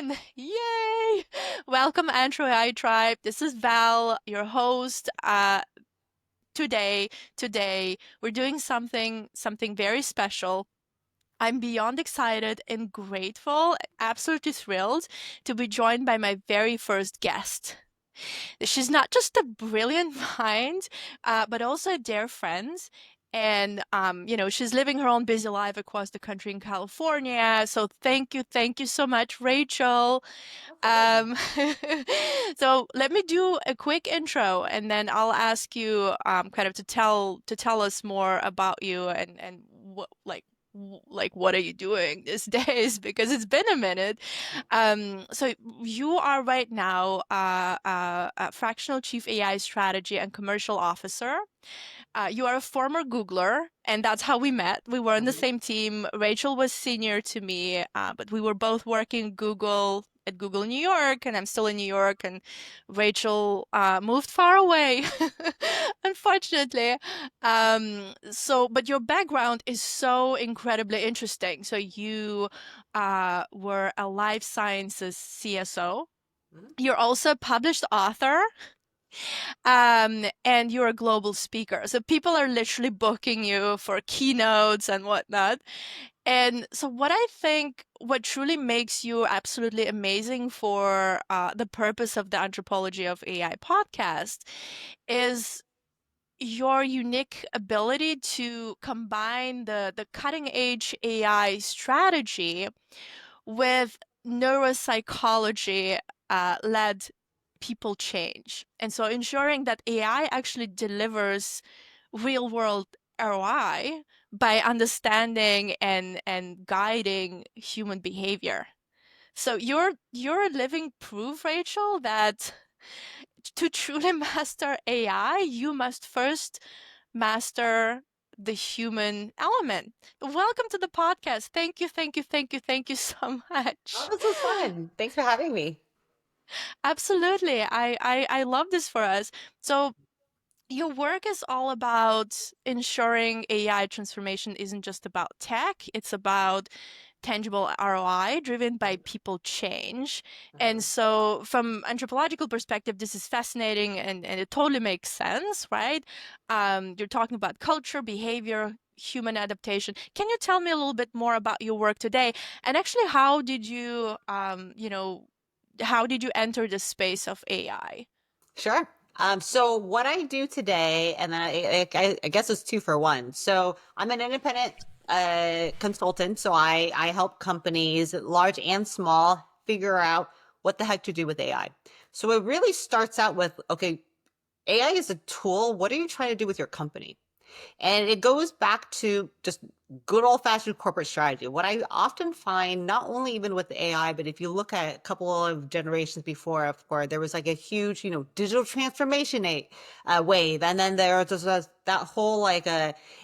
everyone. Yay! Welcome, Anthro-AI Tribe. This is Val, your host. Today we're doing something very special. I'm beyond excited and grateful, absolutely thrilled to be joined by my very first guest. She's not just a brilliant mind, but also a dear friend. And she's living her own busy life across the country in California. So thank you so much, Rachel. Absolutely. Um, so let me do a quick intro, and then I'll ask you kind of to tell us more about you and what like what are you doing these days because it's been a minute. So you are right now a fractional chief AI strategy and commercial officer. You are a former Googler, and that's how we met. We were on the Mhm. same team. Rachel was senior to me, but we were both working Google at Google New York, and I'm still in New York. And Rachel moved far away, unfortunately. But your background is so incredibly interesting. So you were a life sciences CSO. Mhm. You're also a published author, and you're a global speaker. So people are literally booking you for keynotes and whatnot. And so what truly makes you absolutely amazing for the purpose of the Anthropology of AI podcast is your unique ability to combine the cutting edge AI strategy with neuropsychology led people change. And so ensuring that AI actually delivers real world ROI by understanding and guiding human behavior. So you're a living proof, Rachel, that to truly master AI, you must first master the human element. Welcome to the podcast. Thank you so Oh, much. this was fun. Thanks for having me. Absolutely. I love this for us. So your work is all about ensuring AI transformation isn't just about tech, it's about tangible ROI driven by Mhm. people change. And Mhm. so from anthropological perspective, this is fascinating and it totally makes sense, right? You're talking about culture, behavior, human adaptation. Can you tell me a little bit more about your work today? And actually, how did you enter the space of AI? Sure. So what I do today, and then I guess it's two for one. So I'm an independent consultant. So I help companies, large and small, figure out what the heck to do with AI. So it really starts out with, okay, AI is a tool. What are you trying to do with your company? And it goes back to just good old fashioned corporate strategy. What I often find, not only even with AI, but if you look at a couple of generations before, of course, there was like a huge, digital transformation wave. And then there was that whole like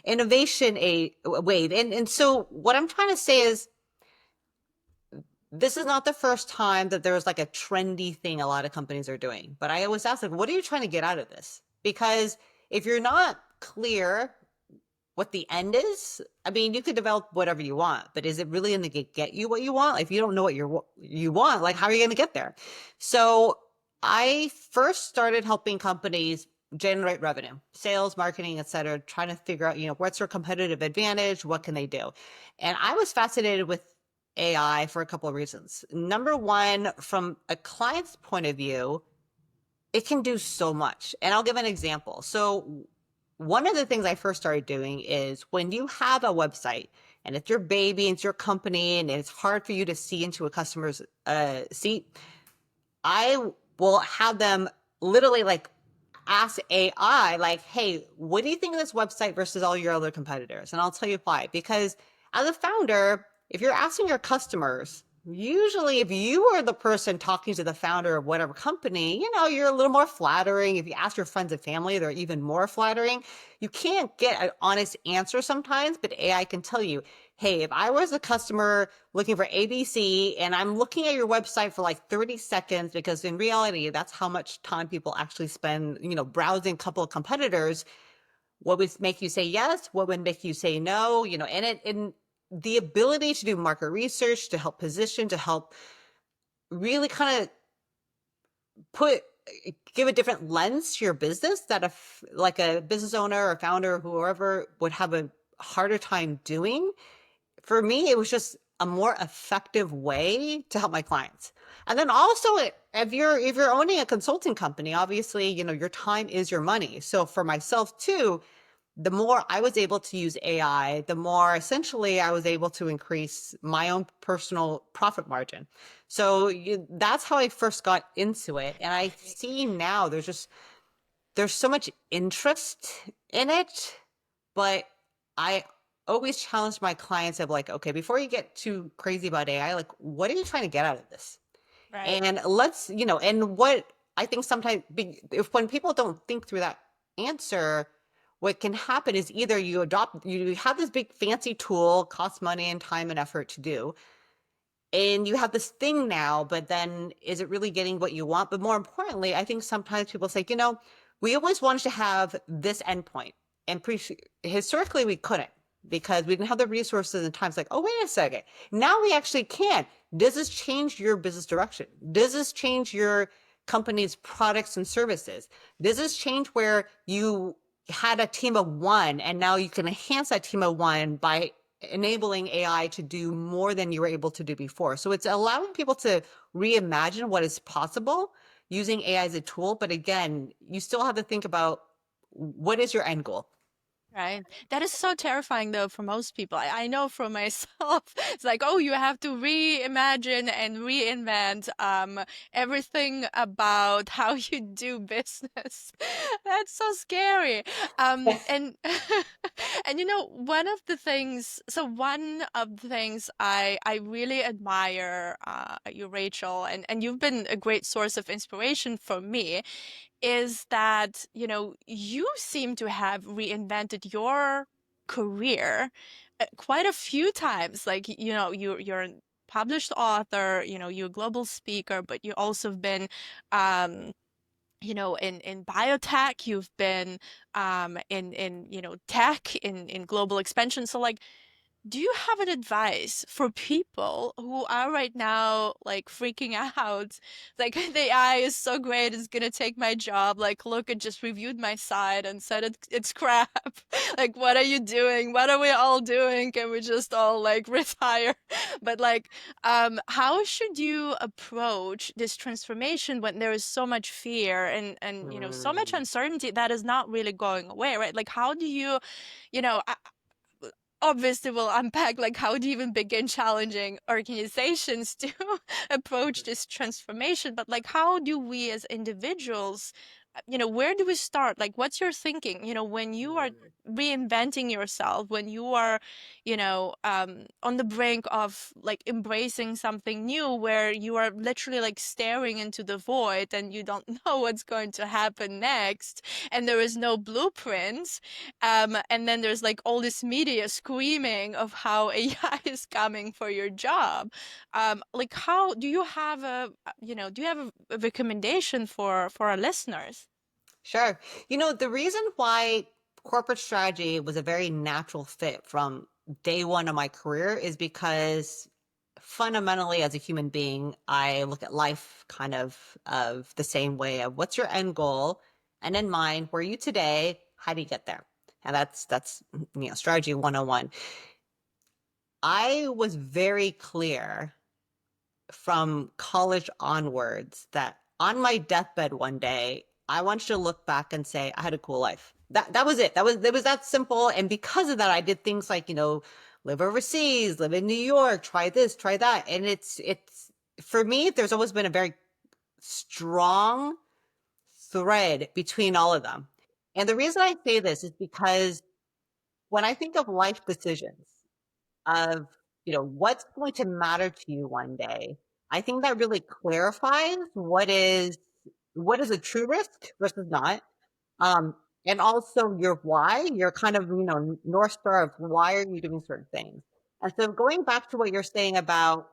innovation wave. And so what I'm trying to say is, this is not the first time that there's like a trendy thing a lot of companies are doing. But I always ask, like, what are you trying to get out of this? Because if you're not clear what the end is, I mean, you could develop whatever you want, but is it really going to get you what you want? If you don't know what you want, like, how are you going to get there? So I first started helping companies generate revenue, sales, marketing, et cetera, trying to figure out, what's their competitive advantage? What can they do? And I was fascinated with AI for a couple of reasons. Number one, from a client's point of view, it can do so much. And I'll give an example. So one of the things I first started doing is when you have a website and it's your baby, it's your company, and it's hard for you to see into a customer's seat, I will have them literally like ask AI, like, hey, what do you think of this website versus all your other competitors? And I'll tell you why. Because as a founder, if you're asking your customers, usually if you are the person talking to the founder of whatever company, you're a little more flattering. If you ask your friends and family, they're even more flattering. You can't get an honest answer sometimes, but AI can tell you, hey, if I was a customer looking for ABC and I'm looking at your website for like 30 seconds, because in reality, that's how much time people actually spend, browsing a couple of competitors, what would make you say yes? What would make you say no? And the ability to do market research, to help position, to help really kind of put give a different lens to your business that if like a business owner or founder or whoever would have a harder time doing. For me, it was just a more effective way to help my clients. And then also, if you're owning a consulting company, obviously, your time is your money. So for myself too, the more I was able to use AI, the more essentially I was able to increase my own personal profit margin. So that's how I first got into it. And I see now there's so much interest in it, but I always challenge my clients of like, okay, before you get too crazy about AI, like, what are you trying to get out of this? Right. And and what I think sometimes if when people don't think through that answer, what can happen is either you have this big fancy tool, costs money and time and effort to do, and you have this thing now, but then is it really getting what you want? But more importantly, I think sometimes people say, we always wanted to have this endpoint. And historically, we couldn't because we didn't have the resources and times like, oh, wait a second. Now we actually can. Does this change your business direction? Does this change your company's products and services? Does this change where you had a team of one and now you can enhance that team of one by enabling AI to do more than you were able to do before? So it's allowing people to reimagine what is possible using AI as a tool. But again, you still have to think about what is your end goal? Right. That is so terrifying, though, for most people. I know for myself, it's like, oh, you have to reimagine and reinvent everything about how you do business. That's so scary. And and one of the things, I really admire you, Rachel, and you've been a great source of inspiration for me is that, you seem to have reinvented your career quite a few times. Like, you're a published author, you're a global speaker, but you also have been, in biotech, you've been in tech, in global expansion. So like, do you have an advice for people who are right now like freaking out? Like the AI is so great, it's gonna take my job. Like, look, it just reviewed my site and said it's crap. Like, what are you doing? What are we all doing? Can we just all like retire? But like, how should you approach this transformation when there is so much fear and so much Mm. uncertainty that is not really going away, right? Like, how do you, you know, obviously we'll unpack like how do you even begin challenging organizations to approach this transformation, but like how do we as individuals, where do we start? Like, what's your thinking, when you are Mm. reinventing yourself, when you are, on the brink of like embracing something new where you are literally like staring into the void and you don't know what's going to happen next and there is no blueprints, and then there's like all this media screaming of how AI is coming for your job. Like, how do you have a recommendation for our listeners? Sure. The reason why corporate strategy was a very natural fit from day one of my career is because fundamentally as a human being, I look at life kind of the same way of what's your end goal? And in mind, where are you today? How do you get there? And that's strategy 101. I was very clear from college onwards that on my deathbed one day, I want you to look back and say, I had a cool life. That was it. That was that simple. And because of that, I did things like, live overseas, live in New York, try this, try that. And it's for me, there's always been a very strong thread between all of them. And the reason I say this is because when I think of life decisions, of what's going to matter to you one day, I think that really clarifies what is a true risk versus not. um and also your why, your kind of north star of why are you doing certain things. And so going back to what you're saying about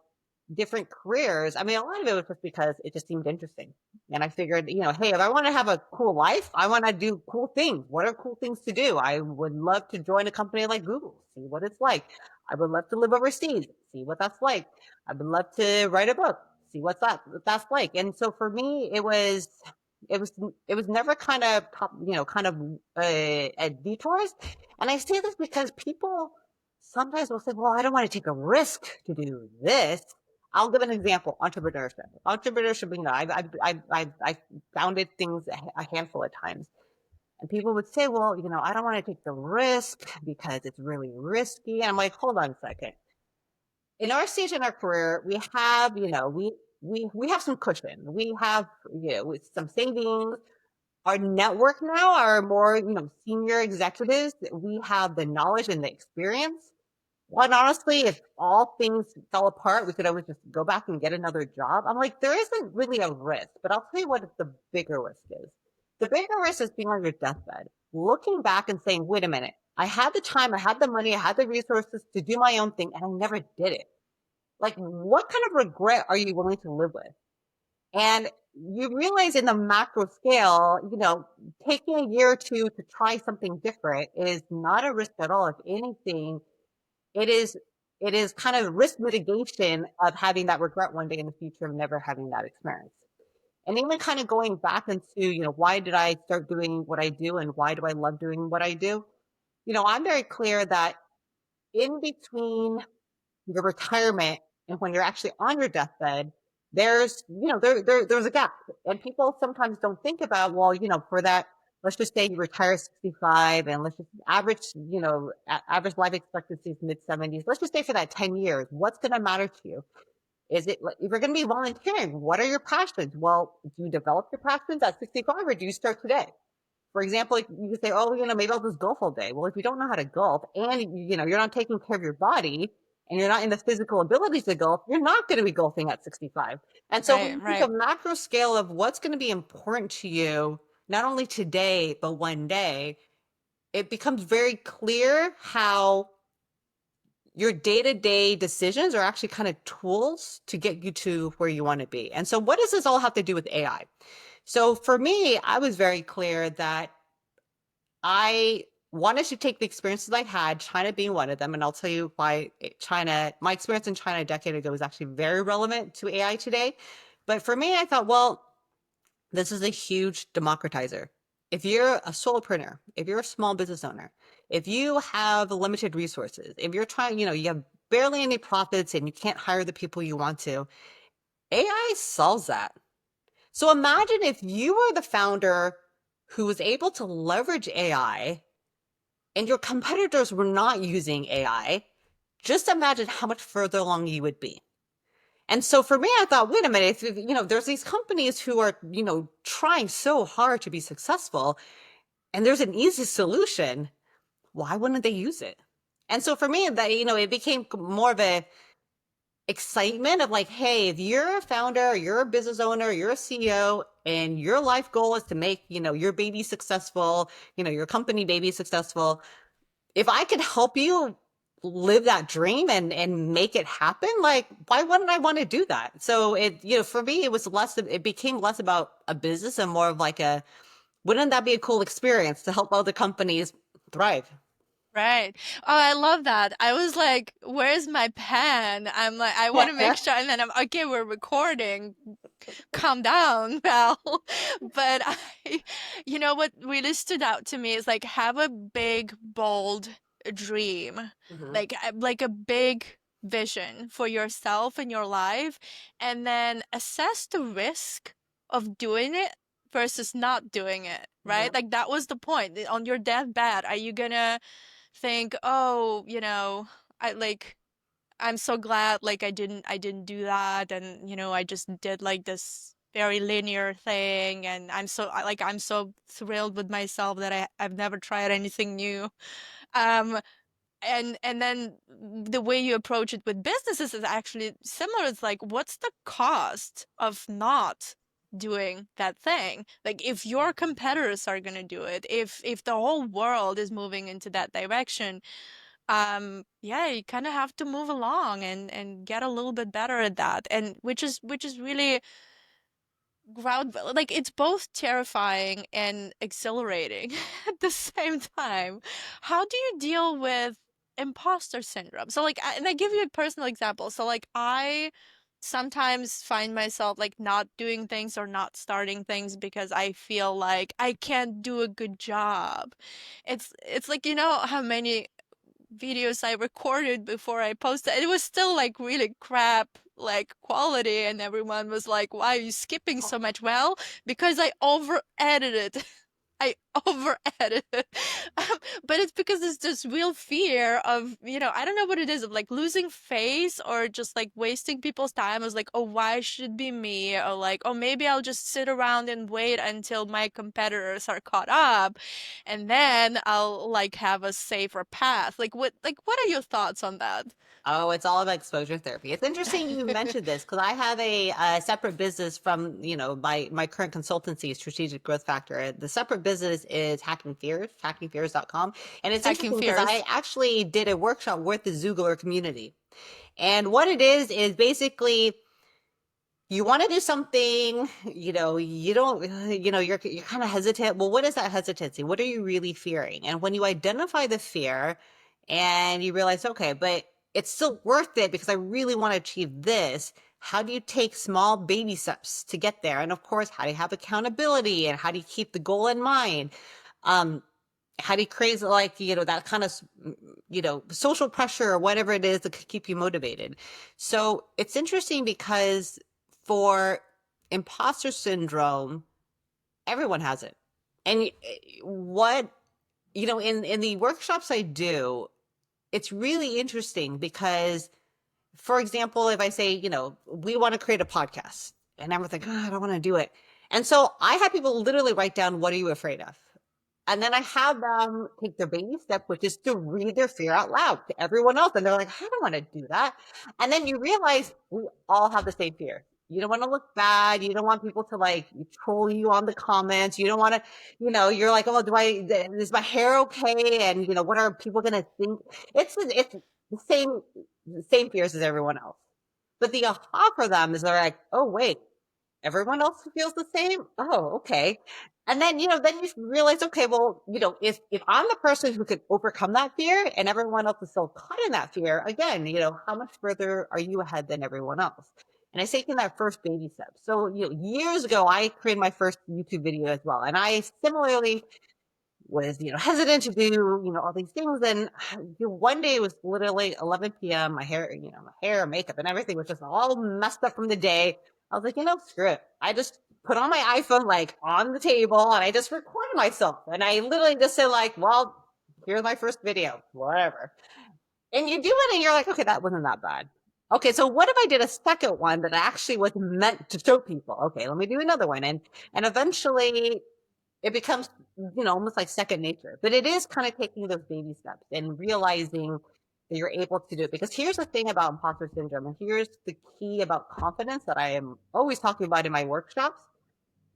different careers, I mean, a lot of it was just because it just seemed interesting. And I figured, hey, if I want to have a cool life, I want to do cool things. What are cool things to do? I would love to join a company like Google, see what it's like. I would love to live overseas, see what that's like. I would love to write a book, see what's that's like. And so for me, it was it was never kind of kind of at detours. And I say this because people sometimes will say, "Well, I don't want to take a risk to do this." I'll give an example: entrepreneurship. Entrepreneurship, I founded things a handful of times, and people would say, "Well, I don't want to take the risk because it's really risky." And I'm like, "Hold on a second. In our stage in our career, we have, we have some cushion. We have, with some savings. Our network now are more, senior executives. We have the knowledge and the experience. Well, and honestly, if all things fell apart, we could always just go back and get another job. I'm like, there isn't really a risk, but I'll tell you what the bigger risk is. The bigger risk is being on your deathbed, looking back and saying, wait a minute, I had the time, I had the money, I had the resources to do my own thing, and I never did it. Like, what kind of regret are you willing to live with? And you realize in the macro scale, taking a year or two to try something different is not a risk at all. If anything, it is it is kind of risk mitigation of having that regret one day in the future of never having that experience. And even kind of going back into, why did I start doing what I do and why do I love doing what I do? I'm very clear that in between your retirement and when you're actually on your deathbed, there's, there's a gap. And people sometimes don't think about, well, for that, let's just say you retire 65 and let's just average, average life expectancy is mid 70s. Let's just say for that 10 years, what's going to matter to you? Is it, if you're going to be volunteering, what are your passions? Well, do you develop your passions at 65 or do you start today? For example, like, you could say, oh, maybe I'll just golf all day. Well, if you don't know how to golf and, you're not taking care of your body and you're not in the physical abilities to golf, you're not going to be golfing at 65. And so when Right, you think right. of macro scale of what's going to be important to you, not only today, but one day, it becomes very clear how your day-to-day decisions are actually kind of tools to get you to where you want to be. And so what does this all have to do with AI? So for me, I was very clear that I wanted to take the experiences I had, China being one of them, and I'll tell you why my experience in China a decade ago is actually very relevant to AI today. But for me, I thought, well, this is a huge democratizer. If you're a solopreneur, if you're a small business owner, if you have limited resources, if you're trying, you have barely any profits and you can't hire the people you want to, AI solves that. So imagine if you were the founder who was able to leverage AI and your competitors were not using AI, just imagine how much further along you would be. And so for me, I thought, wait a minute, if, there's these companies who are, trying so hard to be successful and there's an easy solution, why wouldn't they use it? And so for me, that, it became more of a excitement of like, hey, if you're a founder, you're a business owner, you're a CEO, and your life goal is to make, your baby successful, your company baby successful, if I could help you live that dream and make it happen, like, why wouldn't I want to do that? So it, for me, it became less about a business and more of like wouldn't that be a cool experience to help other companies thrive? Right. Oh, I love that. I was like, where's my pen? I'm like, I want to make sure. And then I'm, okay, we're recording. Calm down, pal. But what really stood out to me is like, have a big, bold dream, Mhm. like a big vision for yourself and your life, and then assess the risk of doing it versus not doing it, right? Mhm. Like that was the point. On your deathbed, are you gonna think, oh, I'm so glad like I didn't do that, and I just did like this very linear thing, and I'm so thrilled with myself that I've never tried anything new. Um and then the way you approach it with businesses is actually similar. It's like, what's the cost of not doing that thing? Like, if your competitors are going to do it, if the whole world is moving into that direction, yeah, you kind of have to move along and get a little bit better at that, and which is really ground, like, it's both terrifying and exhilarating at the same time. How do you deal with imposter syndrome? So like and I give you a personal example. So like, I sometimes find myself like not doing things or not starting things because I feel like I can't do a good job. It's like, you know how many videos I recorded before I posted. It was still like really crap like quality, and everyone was like, "Why are you skipping so much?" Well, because I over edited. I over edited. But it's because it's this real fear of, I don't know what it is, of like losing face or just like wasting people's time. I was like, oh, why should it be me? Or like, oh, maybe I'll just sit around and wait until my competitors are caught up, and then I'll like have a safer path. Like what are your thoughts on that? Oh, it's all about exposure therapy. It's interesting you mentioned this because I have a separate business from, my current consultancy, Strategic Growth Factor. The separate business is Hacking Fears, hackingfears.com. And it's Hacking interesting because fears. I actually did a workshop with the Zoogler community. And what it is basically you want to do something, you don't, you're kind of hesitant. Well, what is that hesitancy? What are you really fearing? And when you identify the fear and you realize, okay, but it's still worth it because I really want to achieve this. How do you take small baby steps to get there? And of course, how do you have accountability and how do you keep the goal in mind? Um, how do you create like, that kind of, social pressure or whatever it is to keep you motivated? So it's interesting because for imposter syndrome, everyone has it. And what, in the workshops I do, it's really interesting because, for example, if I say, we want to create a podcast and everyone's like, oh, I don't want to do it. And so I have people literally write down, what are you afraid of? And then I have them take their baby step, which is to read their fear out loud to everyone else. And they're like, I don't want to do that. And then you realize we all have the same fear. You don't want to look bad. You don't want people to like troll you on the comments. You don't want to, you're like, oh, is my hair okay? And, what are people going to think? It's the same fears as everyone else. But the aha for them is they're like, oh, wait, everyone else feels the same? Oh, okay. And then, then you realize, okay, well, if I'm the person who could overcome that fear and everyone else is still caught in that fear, again, how much further are you ahead than everyone else? And I taken that first baby step. So, years ago, I created my first YouTube video as well. And I similarly was, hesitant to do, all these things. And one day it was literally 11 p.m. My hair, makeup, and everything was just all messed up from the day. I was like, screw it. I just put on my iPhone like on the table and I just recorded myself. And I literally just said like, well, here's my first video, whatever. And you do it and you're like, okay, that wasn't that bad. Okay, so what if I did a second one that actually was meant to show people? Okay, let me do another one. And eventually it becomes, almost like second nature. But it is kind of taking those baby steps and realizing that you're able to do it. Because here's the thing about imposter syndrome, and here's the key about confidence that I am always talking about in my workshops.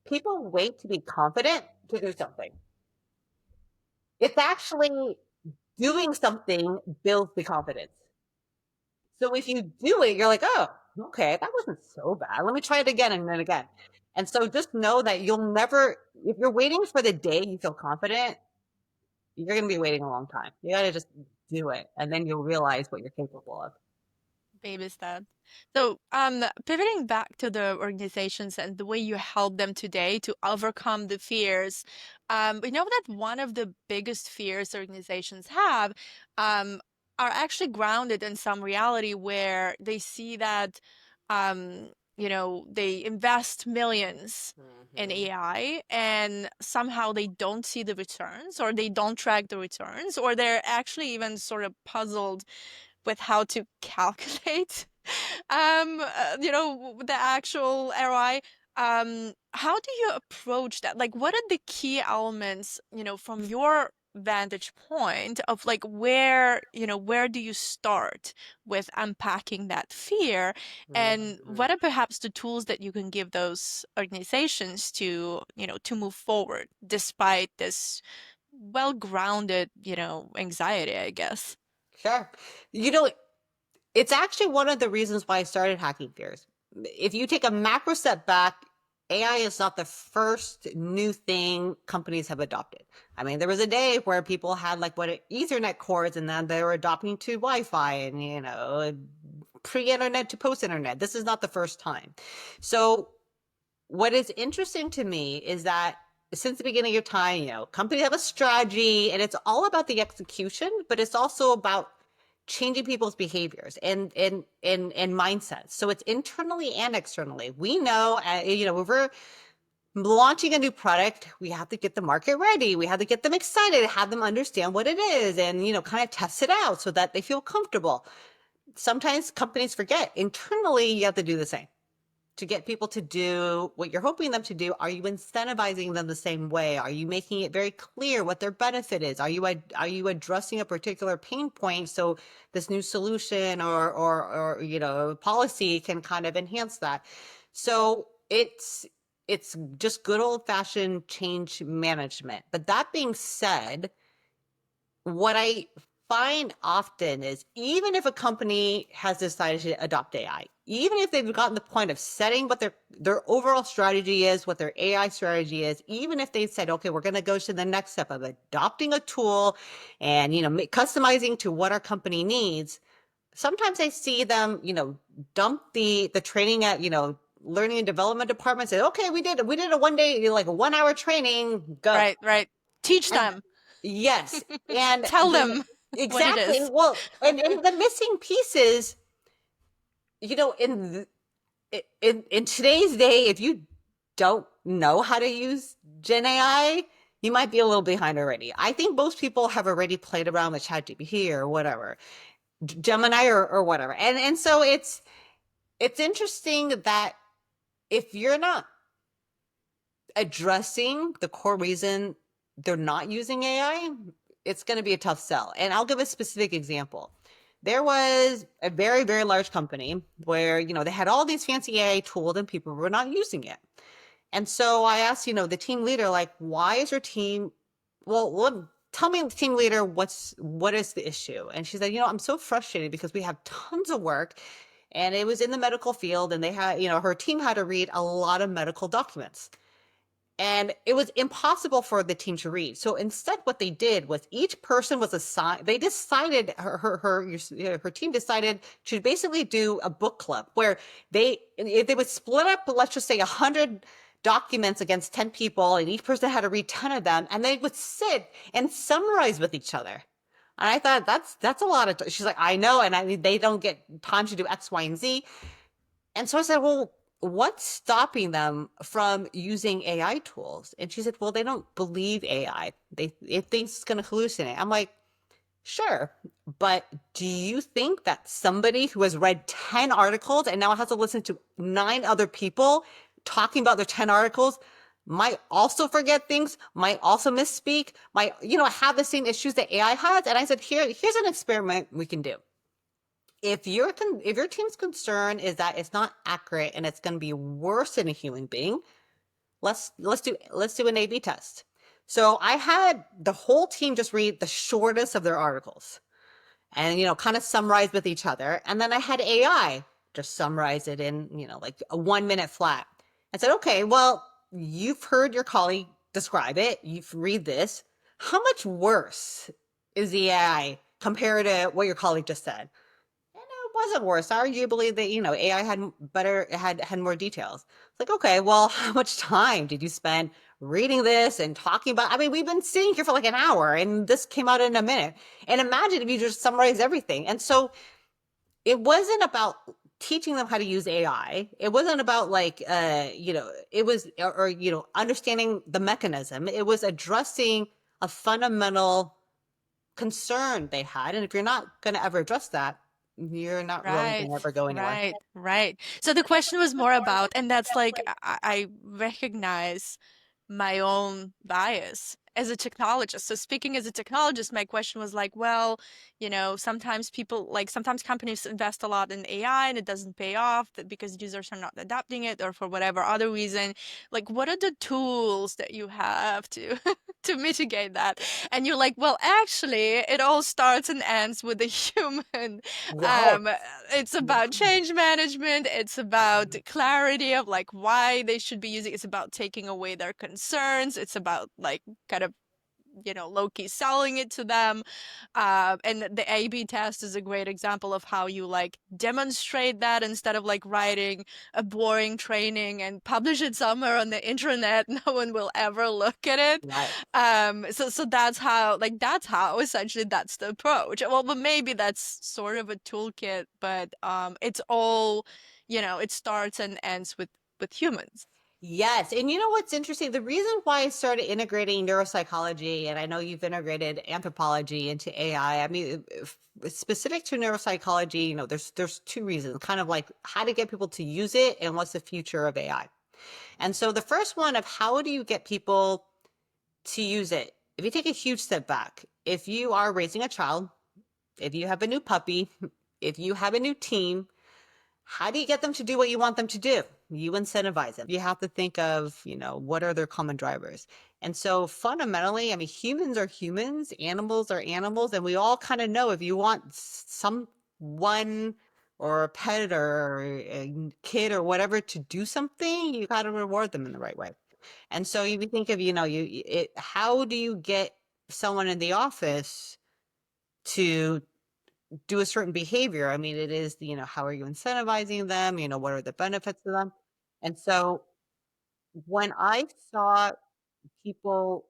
People wait to be confident to do something. It's actually doing something builds the confidence. So if you do it, you're like, oh, okay, that wasn't so bad. Let me try it again and then again. And so just know that you'll never, if you're waiting for the day you feel confident, you're going to be waiting a long time. You got to just do it. And then you'll realize what you're capable of. Baby steps. So, pivoting back to the organizations and the way you help them today to overcome the fears, we know that one of the biggest fears organizations have, are actually grounded in some reality where they see that, they invest millions in Mm-hmm. AI and somehow they don't see the returns or they don't track the returns, or they're actually even sort of puzzled with how to calculate the actual ROI. How do you approach that? Like, what are the key elements, from your vantage point of like where do you start with unpacking that fear, and Mm-hmm. what are perhaps the tools that you can give those organizations to, to move forward despite this well-grounded, anxiety, I guess. Sure. You know, it's actually one of the reasons why I started Hacking Fears. If you take a macro step back, AI is not the first new thing companies have adopted. I mean, there was a day where people had like what Ethernet cords and then they were adopting to Wi-Fi and, pre-internet to post-internet. This is not the first time. So what is interesting to me is that since the beginning of time, companies have a strategy and it's all about the execution, but it's also about changing people's behaviors and mindsets. So it's internally and externally. We know, if we're launching a new product, we have to get the market ready. We have to get them excited, have them understand what it is and, kind of test it out so that they feel comfortable. Sometimes companies forget internally, you have to do the same to get people to do what you're hoping them to do. Are you incentivizing them the same way? Are you making it very clear what their benefit is? Are you addressing a particular pain point so this new solution or policy can kind of enhance that? So it's just good old fashioned change management. But that being said, what I find often is even if a company has decided to adopt AI, even if they've gotten the point of setting what their overall strategy is, what their AI strategy is, even if they've said, okay, we're going to go to the next step of adopting a tool and, customizing to what our company needs, sometimes I see them, dump the training at, learning and development department, say, okay, we did a 1 day, like a 1 hour training, go. Right, right. Teach And them. yes, and Tell the them what it exactly. is. Well, and the missing pieces, in today's day, if you don't know how to use Gen AI, you might be a little behind already. I think most people have already played around with ChatGPT or whatever, Gemini or whatever, and so it's interesting that if you're not addressing the core reason they're not using AI, it's going to be a tough sell. And I'll give a specific example. There was a very, very large company where, they had all these fancy AI tools and people were not using it. And so I asked, the team leader, like, why is your team, well, tell me, the team leader, what is the issue? And she said, I'm so frustrated because we have tons of work and it was in the medical field and they had, her team had to read a lot of medical documents. And it was impossible for the team to read. So instead, what they did was each person was assigned. They decided her team decided to basically do a book club where they would split up, let's just say 100 documents against 10 people, and each person had to read 10 of them, and they would sit and summarize with each other. And I thought that's a lot of. She's like, I know, and they don't get time to do X, Y, and Z. And so I said, well, what's stopping them from using AI tools? And she said, well, they don't believe AI. It thinks it's going to hallucinate. I'm like, sure. But do you think that somebody who has read 10 articles and now has to listen to 9 other people talking about their 10 articles might also forget things, might also misspeak, might, have the same issues that AI has? And I said, here's an experiment we can do. If your team's concern is that it's not accurate and it's going to be worse than a human being, let's do an A/B test. So I had the whole team just read the shortest of their articles, and kind of summarize with each other, and then I had AI just summarize it in like a 1 minute flat. I said, okay, well, you've heard your colleague describe it, you've read this. How much worse is the AI compared to what your colleague just said? Wasn't worse. Arguably, that AI had more details. It's like, okay, well, how much time did you spend reading this and talking about? I mean, we've been sitting here for like an hour, and this came out in a minute. And imagine if you just summarize everything. And so it wasn't about teaching them how to use AI. It wasn't about like, it was understanding the mechanism. It was addressing a fundamental concern they had. And if you're not going to ever address that, you're not really Right, going to ever go anywhere. right, right. So the question was more about, and that's like, I recognize my own bias as a technologist. So speaking as a technologist, my question was like, well, sometimes sometimes companies invest a lot in AI and it doesn't pay off because users are not adopting it or for whatever other reason. Like, what are the tools that you have to to mitigate that? And you're like, well, actually, it all starts and ends with a human. Right. Um, it's about change management. It's about clarity of like why they should be using. It's about taking away their concerns. It's about like kind of low-key selling it to them. And the A/B test is a great example of how you like demonstrate that instead of like writing a boring training and publish it somewhere on the internet. No one will ever look at it. Right. So that's how essentially that's the approach. Well, but maybe that's sort of a toolkit, but it's all, it starts and ends with humans. Yes. And you know what's interesting? The reason why I started integrating neuropsychology, and I know you've integrated anthropology into AI. I mean, specific to neuropsychology, there's two reasons, kind of like how to get people to use it and what's the future of AI. And so the first one of how do you get people to use it? If you take a huge step back, if you are raising a child, if you have a new puppy, if you have a new team, how do you get them to do what you want them to do? You incentivize them. You have to think of, what are their common drivers? And so fundamentally, I mean, humans are humans, animals are animals, and we all kind of know if you want someone or a pet or a kid or whatever to do something, you got to reward them in the right way. And so you think of, how do you get someone in the office to do a certain behavior? I mean, it is, how are you incentivizing them? What are the benefits to them? And so when I saw people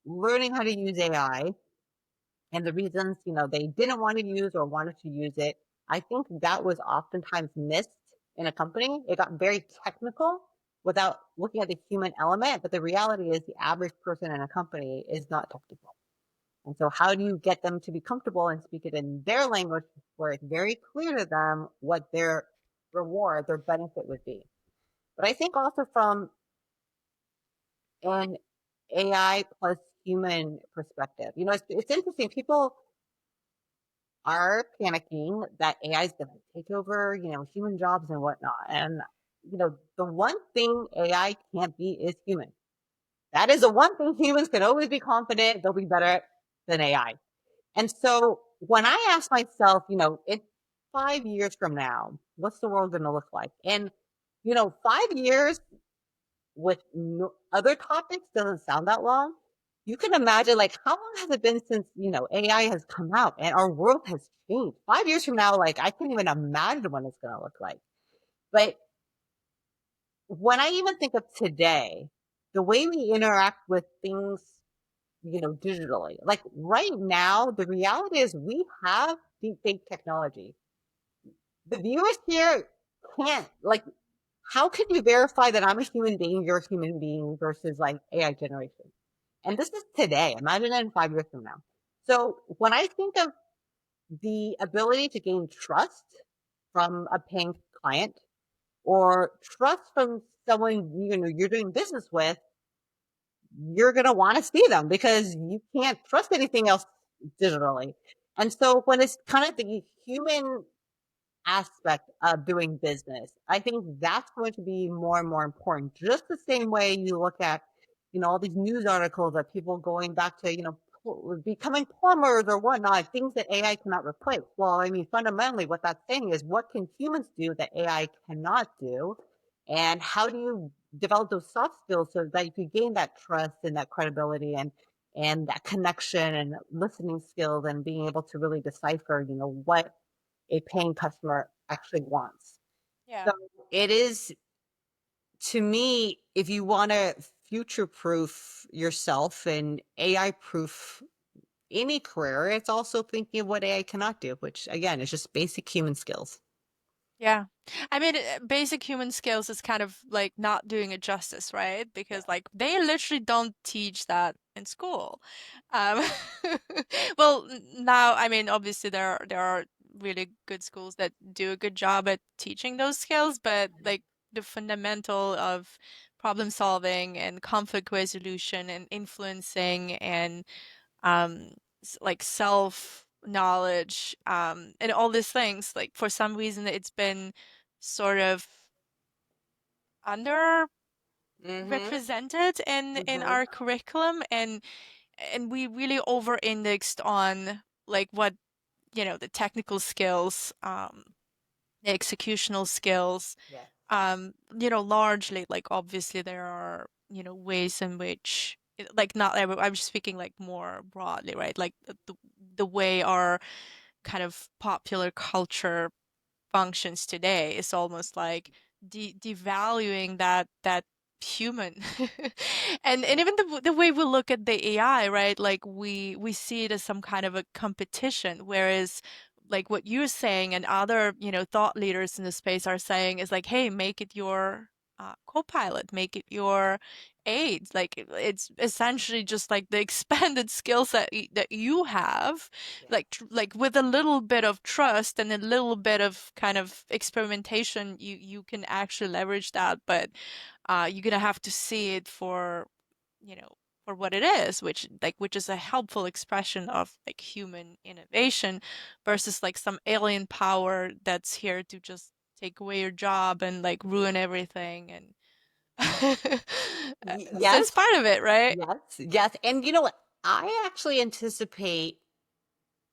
learning how to use AI and the reasons, they didn't want to use or wanted to use it, I think that was oftentimes missed in a company. It got very technical without looking at the human element. But the reality is the average person in a company is not technical. And so how do you get them to be comfortable and speak it in their language where it's very clear to them what their reward, their benefit would be? But I think also from an AI plus human perspective, it's interesting. People are panicking that AI is going to take over, human jobs and whatnot. And, the one thing AI can't be is human. That is the one thing humans can always be confident they'll be better than AI. And so when I ask myself, in 5 years from now, what's the world going to look like? And, 5 years with no other topics doesn't sound that long. You can imagine, like, how long has it been since, AI has come out and our world has changed? 5 years from now, like, I can't even imagine what it's going to look like. But when I even think of today, the way we interact with things, digitally, like right now, the reality is we have deep fake technology. The viewers here can't, like, how can you verify that I'm a human being, you're a human being versus like AI generation? And this is today. Imagine it in 5 years from now. So when I think of the ability to gain trust from a paying client or trust from someone you're doing business with, you're going to want to see them because you can't trust anything else digitally. And so when it's kind of the human aspect of doing business, I think that's going to be more and more important. Just the same way you look at, all these news articles of people going back to, becoming plumbers or whatnot, things that AI cannot replace. Well, I mean, fundamentally, what that's saying is what can humans do that AI cannot do? And how do you develop those soft skills so that you can gain that trust and that credibility and that connection and listening skills and being able to really decipher, what a paying customer actually wants. Yeah. So it is, to me, if you want to future proof yourself and AI proof any career, it's also thinking of what AI cannot do, which again is just basic human skills. Yeah. I mean, basic human skills is kind of like not doing it justice, right? Yeah. Because like they literally don't teach that in school. Um, well, now, I mean, obviously there are really good schools that do a good job at teaching those skills, but like the fundamental of problem solving and conflict resolution and influencing and like self knowledge and all these things, like for some reason it's been sort of Mm-hmm. underrepresented in Mm-hmm. our curriculum, and we really over indexed on like what, the technical skills, the executional skills, Yes. largely. Like obviously there are, ways in which like not every, I'm just speaking like more broadly, right? Like the way our kind of popular culture functions today is almost like devaluing that human. And Yeah. even the way we look at the AI, right? Like we see it as some kind of a competition, whereas like what you're saying and other, thought leaders in the space are saying is like, hey, make it your co-pilot, make it your aids. Like it's essentially just like the expanded skills that you have, Yeah. like with a little bit of trust and a little bit of kind of experimentation, you can actually leverage that. But you're gonna have to see it for, you know, for what it is, which is a helpful expression of like human innovation versus like some alien power that's here to just take away your job and like ruin everything. And so it's Yes, part of it, right? yes, yes. And you know what? I actually anticipate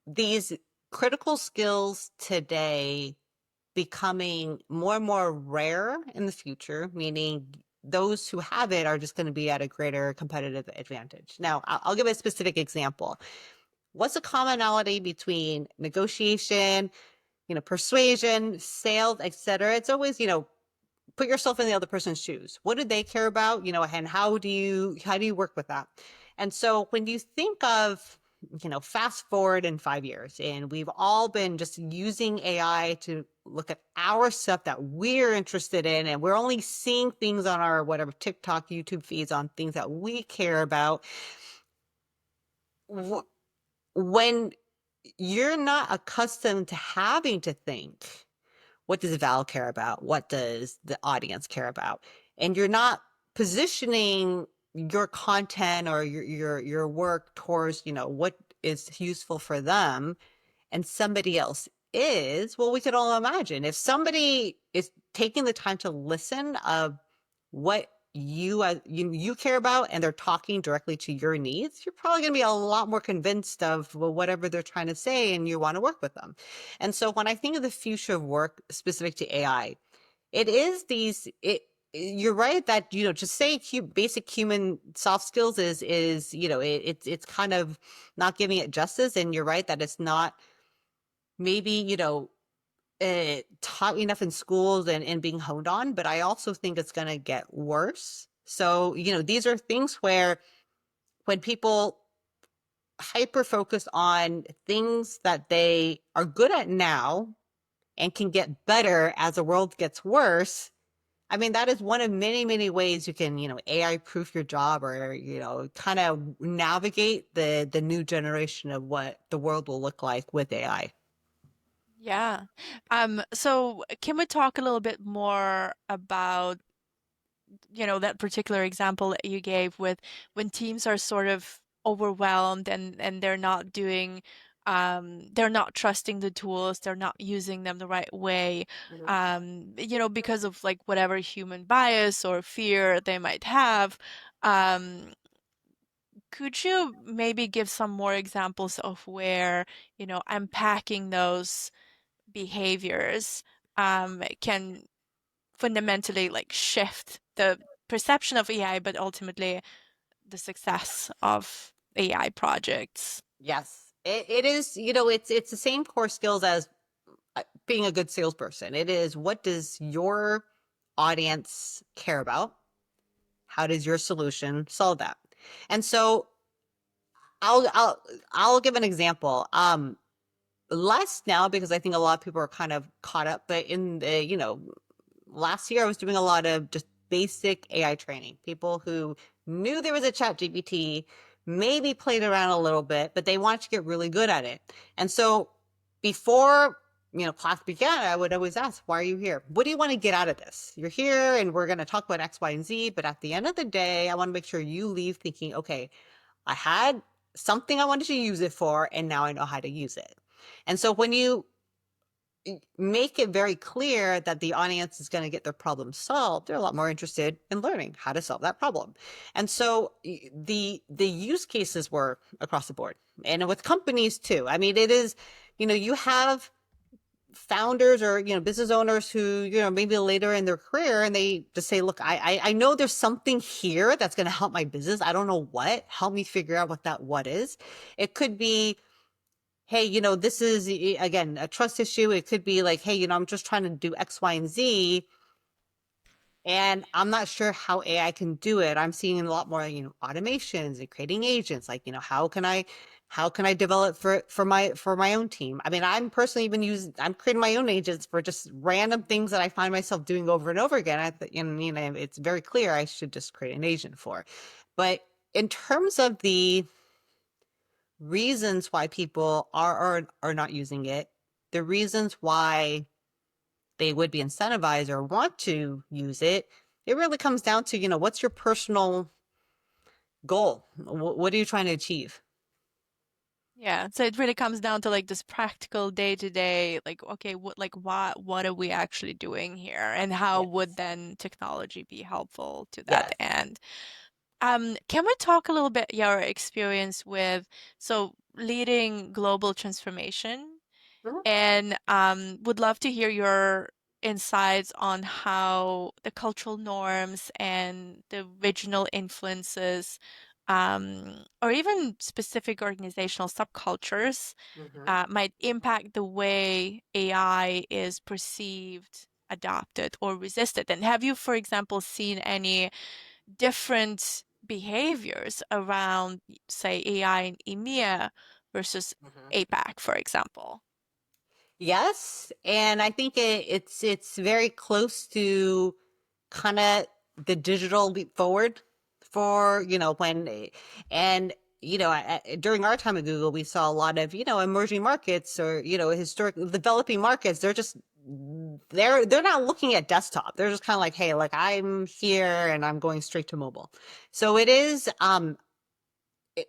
these critical skills today becoming more and more rare in the future, meaning those who have it are just going to be at a greater competitive advantage. Now, I'll give a specific example. What's a commonality between negotiation, persuasion, sales, etc.? It's always, put yourself in the other person's shoes. What do they care about? And how do you work with that? And so when you think of, fast forward in 5 years, and we've all been just using AI to look at our stuff that we're interested in, and we're only seeing things on our whatever TikTok, YouTube feeds on things that we care about. When you're not accustomed to having to think, what does Val care about? What does the audience care about? And you're not positioning your content or your work towards, what is useful for them, and somebody else is, well, we could all imagine if somebody is taking the time to listen of what you care about, and they're talking directly to your needs, you're probably going to be a lot more convinced of, well, whatever they're trying to say, and you want to work with them. And so when I think of the future of work specific to AI, it is you're right that, just say basic human soft skills is it's kind of not giving it justice. And you're right that it's not maybe taught enough in schools and being honed on, but I also think it's going to get worse. So these are things where when people hyper focus on things that they are good at now and can get better as the world gets worse, I mean, that is one of many, many ways you can, AI proof your job, or, kind of navigate the new generation of what the world will look like with AI. Yeah. So can we talk a little bit more about, that particular example that you gave with when teams are sort of overwhelmed and they're not trusting the tools, they're not using them the right way, Mhm. because of like whatever human bias or fear they might have. Um, could you maybe give some more examples of where, unpacking those behaviors can fundamentally like shift the perception of AI, but ultimately the success of AI projects? Yes, it is. It's the same core skills as being a good salesperson. It is, what does your audience care about? How does your solution solve that? And so I'll I'll I'll give an example. Less now because I think a lot of people are kind of caught up, but in the, last year I was doing a lot of just basic AI training. People who knew there was a chat GPT, maybe played around a little bit, but they wanted to get really good at it. And so before, class began, I would always ask, why are you here? What do you want to get out of this? You're here and we're going to talk about X, Y, and Z. But at the end of the day, I want to make sure you leave thinking, okay, I had something I wanted to use it for, and now I know how to use it. And so when you make it very clear that the audience is going to get their problem solved, they're a lot more interested in learning how to solve that problem. And so the use cases were across the board, and with companies too. I mean, it is, you have founders or business owners who maybe later in their career, and they just say, look, I know there's something here that's going to help my business. I don't know what. Help me figure out what that what is. It could be, hey, this is again a trust issue. It could be like, hey, I'm just trying to do X, Y, and Z, and I'm not sure how AI can do it. I'm seeing a lot more, automations and creating agents. Like, how can I develop for my own team? I mean, I'm creating my own agents for just random things that I find myself doing over and over again. And it's very clear I should just create an agent for. But in terms of the reasons why people are not using it, the reasons why they would be incentivized or want to use it, it really comes down to, what's your personal goal? What are you trying to achieve? Yeah, so it really comes down to like this practical day to day, like, okay, what are we actually doing here? And how would Yes. then technology be helpful to that Yes. end? Can we talk a little bit your experience with leading global transformation? Mhm. And would love to hear your insights on how the cultural norms and the regional influences, or even specific organizational subcultures, Mhm. might impact the way AI is perceived, adopted, or resisted. And have you, for example, seen any different behaviors around, say, AI in EMEA versus Mhm. APAC, for example? Yes, and I think it's very close to kind of the digital leap forward for and during our time at Google, we saw a lot of emerging markets or historic developing markets. They're not looking at desktop. They're just kind of like, hey, like I'm here and I'm going straight to mobile. So it is it,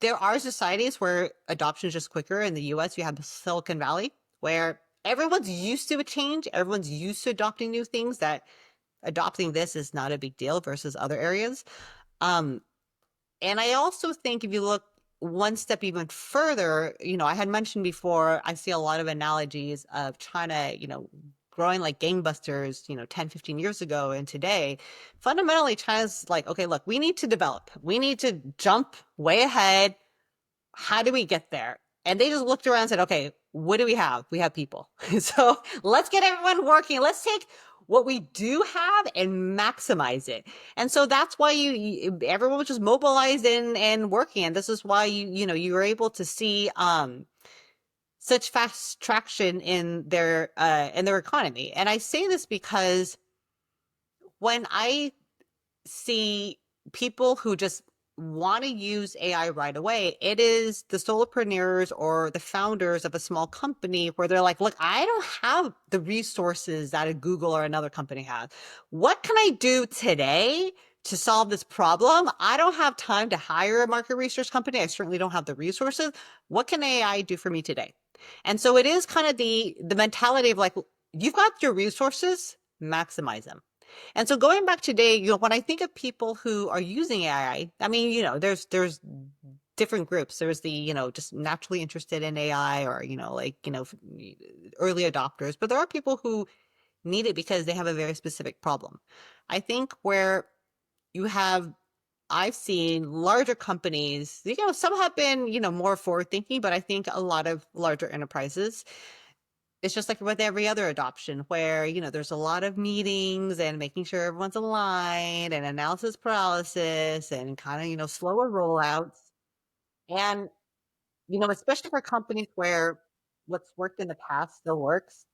there are societies where adoption is just quicker. In the US, you have the Silicon Valley, where everyone's used to a change, everyone's used to adopting new things, that adopting this is not a big deal versus other areas. Um, and I also think if you look one step even further, I had mentioned before, I see a lot of analogies of China, growing like gangbusters, 10, 15 years ago and today. Fundamentally, China's like, okay, look, we need to develop. We need to jump way ahead. How do we get there? And they just looked around and said, okay, what do we have? We have people. So let's get everyone working. Let's take what we do have and maximize it. And so that's why everyone was just mobilized and working. And this is why you were able to see such fast traction in their economy. And I say this because when I see people who just want to use AI right away, it is the solopreneurs or the founders of a small company where they're like, look, I don't have the resources that a Google or another company has. What can I do today to solve this problem? I don't have time to hire a market research company. I certainly don't have the resources. What can AI do for me today? And so it is kind of the mentality of like, you've got your resources, maximize them. And so going back today, when I think of people who are using AI, I mean, there's different groups. There's the, just naturally interested in AI or, early adopters, but there are people who need it because they have a very specific problem. I think where you have I've seen larger companies, some have been, more forward thinking, but I think a lot of larger enterprises, it's just like with every other adoption where, there's a lot of meetings and making sure everyone's aligned and analysis paralysis and kind of, slower rollouts. And, especially for companies where what's worked in the past still works,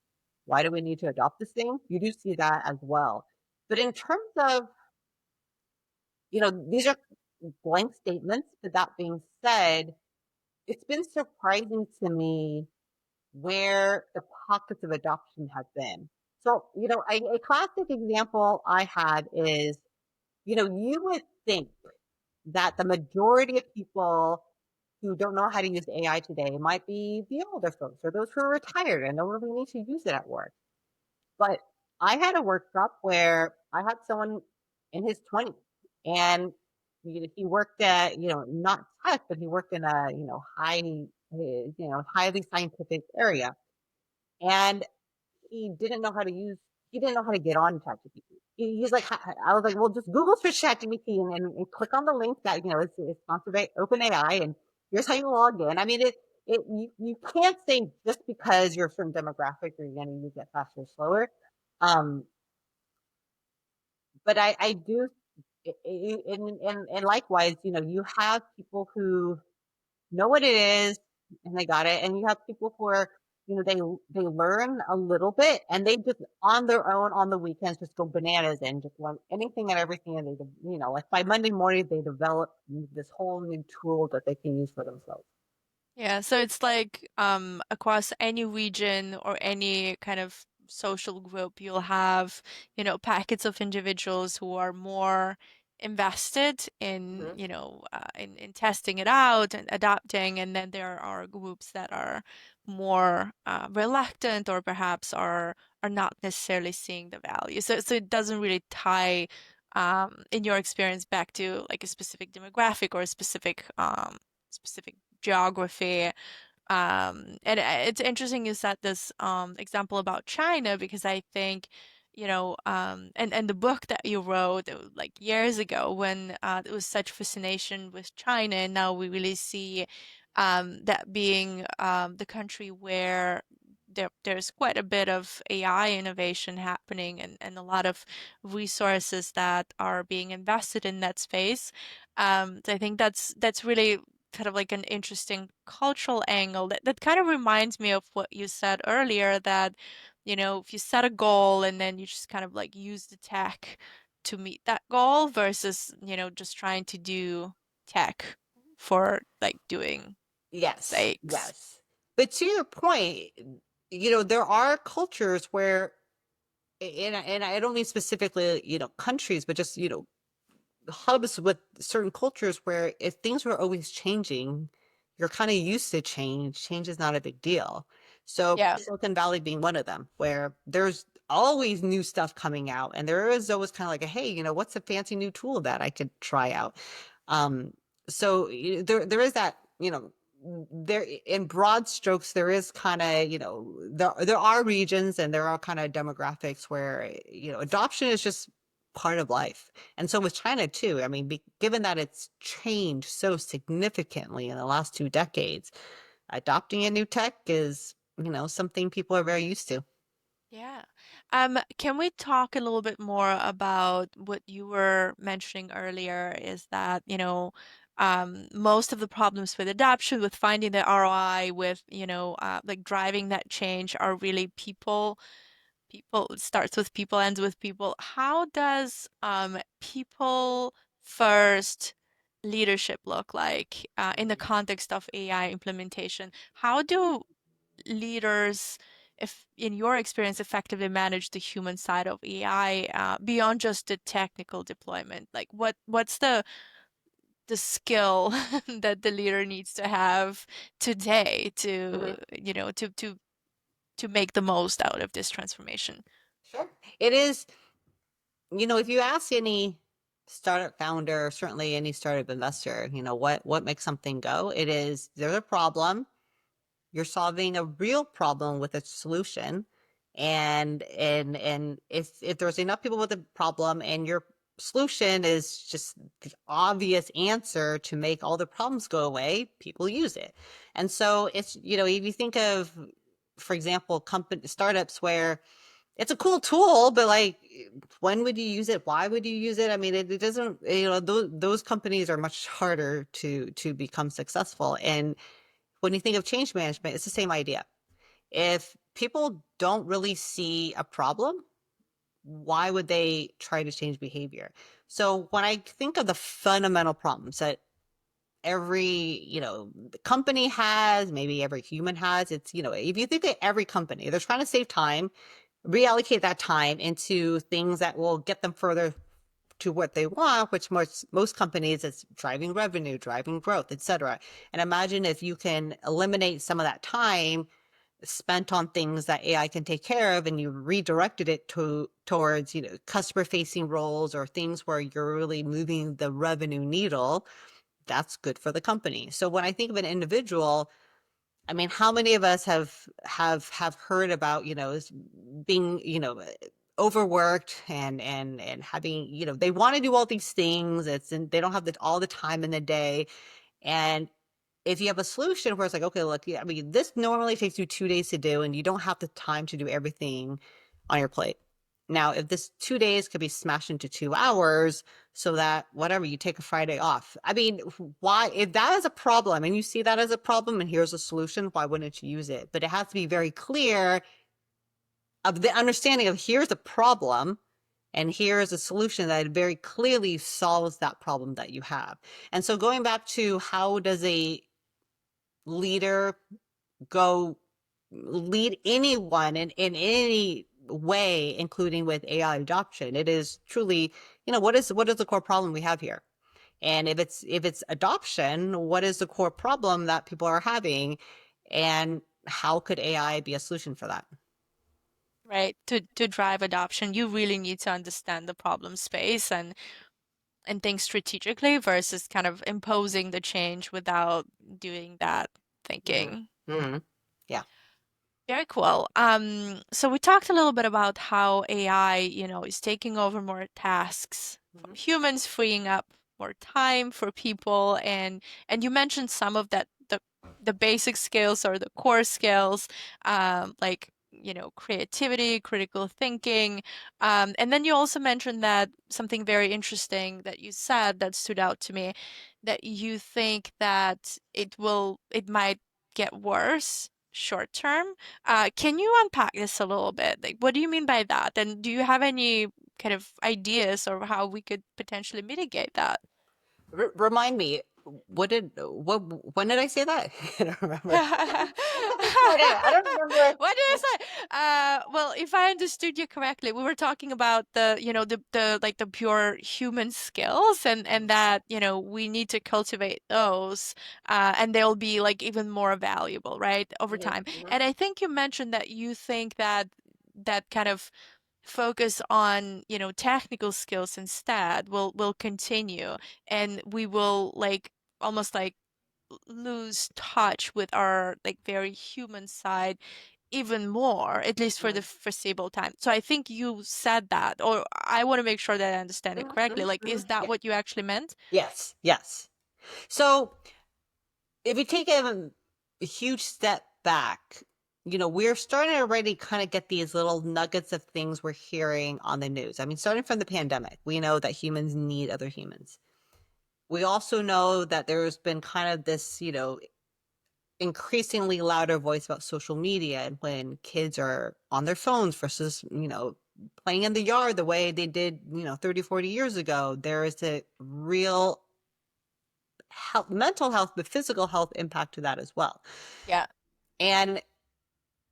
why do we need to adopt this thing? You do see that as well. But in terms of, these are blank statements, but that being said, it's been surprising to me where the pockets of adoption have been. So, a classic example I had is, you would think that the majority of people who don't know how to use AI today might be the older folks or those who are retired and don't really need to use it at work. But I had a workshop where I had someone in his 20s and he worked at, not tech, but he worked in a, highly scientific area. and he didn't know how to use he didn't know how to get on ChatGPT. He's like, I was like, well, just Google for ChatGPT and click on the link that it's sponsored by OpenAI, and here's how you log in. I mean, you can't say just because you're a certain demographic you're going to use it faster or slower. Um, but I do, and likewise, you have people who know what it is and they got it, and you have people who are, they learn a little bit and they just on their own on the weekends just go bananas and just learn anything and everything, and like by Monday morning they develop this whole new tool that they can use for themselves. Yeah, so it's like across any region or any kind of social group, you'll have, packets of individuals who are more invested in, Hmm. in testing it out and adapting, and then there are groups that are more reluctant or perhaps are not necessarily seeing the value. So it doesn't really tie in your experience back to like a specific demographic or a specific geography. And it's interesting you said this example about China because I think, and the book that you wrote like years ago when there was such fascination with China, and now we really see that being the country where there's quite a bit of AI innovation happening and a lot of resources that are being invested in that space. So I think that's really kind of like an interesting cultural angle that kind of reminds me of what you said earlier that, if you set a goal and then you just kind of like use the tech to meet that goal versus, just trying to do tech for like doing Yes, sakes. yes. But to your point, there are cultures where, and I don't mean specifically, countries, but just, hubs with certain cultures where if things were always changing, you're kind of used to change. Change is not a big deal. So Yeah. Silicon Valley being one of them, where there's always new stuff coming out, and there is always kind of like a, hey, what's a fancy new tool that I could try out? Um, so there is that, there in broad strokes, there is kind of, there are regions and there are kind of demographics where, adoption is just part of life. And so with China too, I mean, given that it's changed so significantly in the last 2 decades, adopting a new tech is, something people are very used to. Yeah. Can we talk a little bit more about what you were mentioning earlier is that, most of the problems with adoption, with finding the ROI, with, like driving that change are really people, it starts with people, ends with people. How does people first leadership look like in the context of AI implementation? How do leaders, if in your experience, effectively manage the human side of AI beyond just the technical deployment? Like what's the skill that the leader needs to have today to, Mhm. to make the most out of this transformation? Sure. It is, if you ask any startup founder, certainly any startup investor, what makes something go, it is there's a problem. You're solving a real problem with a solution, and if there's enough people with a problem and your solution is just the obvious answer to make all the problems go away, people use it. And so it's, if you think of, for example, company startups where it's a cool tool, but like, when would you use it? Why would you use it? I mean, it doesn't, those companies are much harder to become successful. And when you think of change management, it's the same idea. If people don't really see a problem, why would they try to change behavior? So when I think of the fundamental problems that every, company has, maybe every human has, it's, if you think of every company, they're trying to save time, reallocate that time into things that will get them further to what they want, which most companies is driving revenue, driving growth, et cetera. And imagine if you can eliminate some of that time spent on things that AI can take care of, and you redirected it towards, customer facing roles or things where you're really moving the revenue needle. That's good for the company. So when I think of an individual, I mean, how many of us have heard about, being, overworked and having, they want to do all these things. They don't have all the time in the day. And if you have a solution where it's like, okay, look, yeah, I mean, this normally takes you 2 days to do, and you don't have the time to do everything on your plate. Now, if this 2 days could be smashed into 2 hours so that whatever, you take a Friday off. I mean, why, if that is a problem and you see that as a problem and here's a solution, why wouldn't you use it? But it has to be very clear of the understanding of here's the problem and here's a solution that very clearly solves that problem that you have. And so going back to how does a leader go lead anyone in any way, including with AI adoption, it is truly, what is the core problem we have here? And if it's adoption, what is the core problem that people are having? And how could AI be a solution for that? Right. To drive adoption, you really need to understand the problem space and think strategically versus kind of imposing the change without doing that Mm-hmm. thinking. Mm-hmm. Yeah. Very cool. So we talked a little bit about how AI, is taking over more tasks from Mm-hmm. humans, freeing up more time for people, and you mentioned some of that the basic skills or the core skills, like creativity, critical thinking, and then you also mentioned that something very interesting that you said that stood out to me, that you think that it might get worse short term. Can you unpack this a little bit? Like, what do you mean by that? And do you have any kind of ideas or how we could potentially mitigate that? Remind me, when did I say that? I don't remember. What I don't remember. did I say? Well, if I understood you correctly, we were talking about the like the pure human skills and that, we need to cultivate those, and they'll be like even more valuable, right, over Mhm, time. mhm. And I think you mentioned that you think that that kind of focus on, technical skills instead will continue, and we will like almost like lose touch with our like very human side even more, at least for the Mhm, foreseeable time. So I think you said that, or I want to make sure that I understand it mhm, correctly. mhm, Like, mhm. is that Yeah. what you actually meant? Yes, yes. So if you take a huge step back, we're starting to already kind of get these little nuggets of things we're hearing on the news. I mean, starting from the pandemic, we know that humans need other humans. We also know that there's been kind of this, increasingly louder voice about social media and when kids are on their phones versus, playing in the yard the way they did, 30, 40 years ago. There is a real health, mental health, but physical health impact to that as well. Yeah. And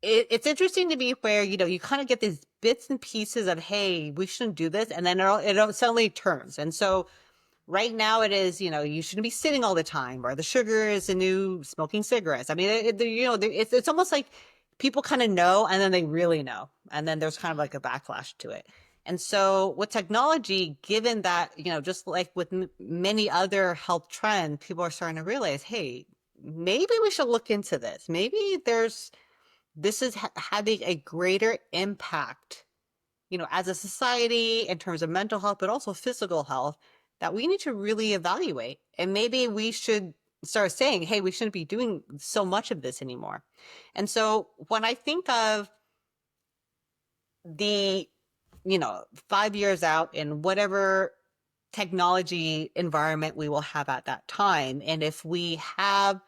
it's interesting to me where, you kind of get these bits and pieces of, hey, we shouldn't do this. And then it suddenly turns. And so right now it is, you shouldn't be sitting all the time, or the sugar is the new smoking cigarettes. I mean, it's almost like people kind of know, and then they really know, and then there's kind of like a backlash to it. And so with technology, given that, just like with many other health trends, people are starting to realize, hey, maybe we should look into this. Maybe this is having a greater impact, as a society in terms of mental health, but also physical health, that we need to really evaluate. And maybe we should start saying, hey, we shouldn't be doing so much of this anymore. And so when I think of the, 5 years out in whatever technology environment we will have at that time, and if we have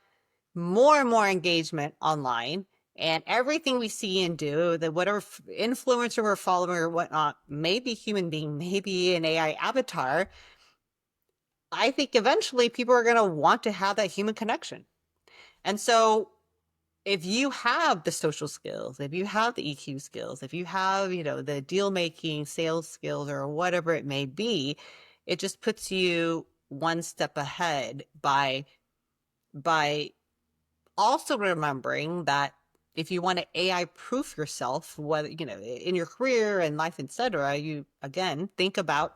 more and more engagement online, and everything we see and do, that whatever influencer we're following or whatnot, maybe human being, maybe an AI avatar, I think eventually people are going to want to have that human connection. And so if you have the social skills, if you have the EQ skills, if you have, the deal making sales skills or whatever it may be, it just puts you one step ahead by also remembering that if you want to AI proof yourself, whether, in your career and life, etc., you again think about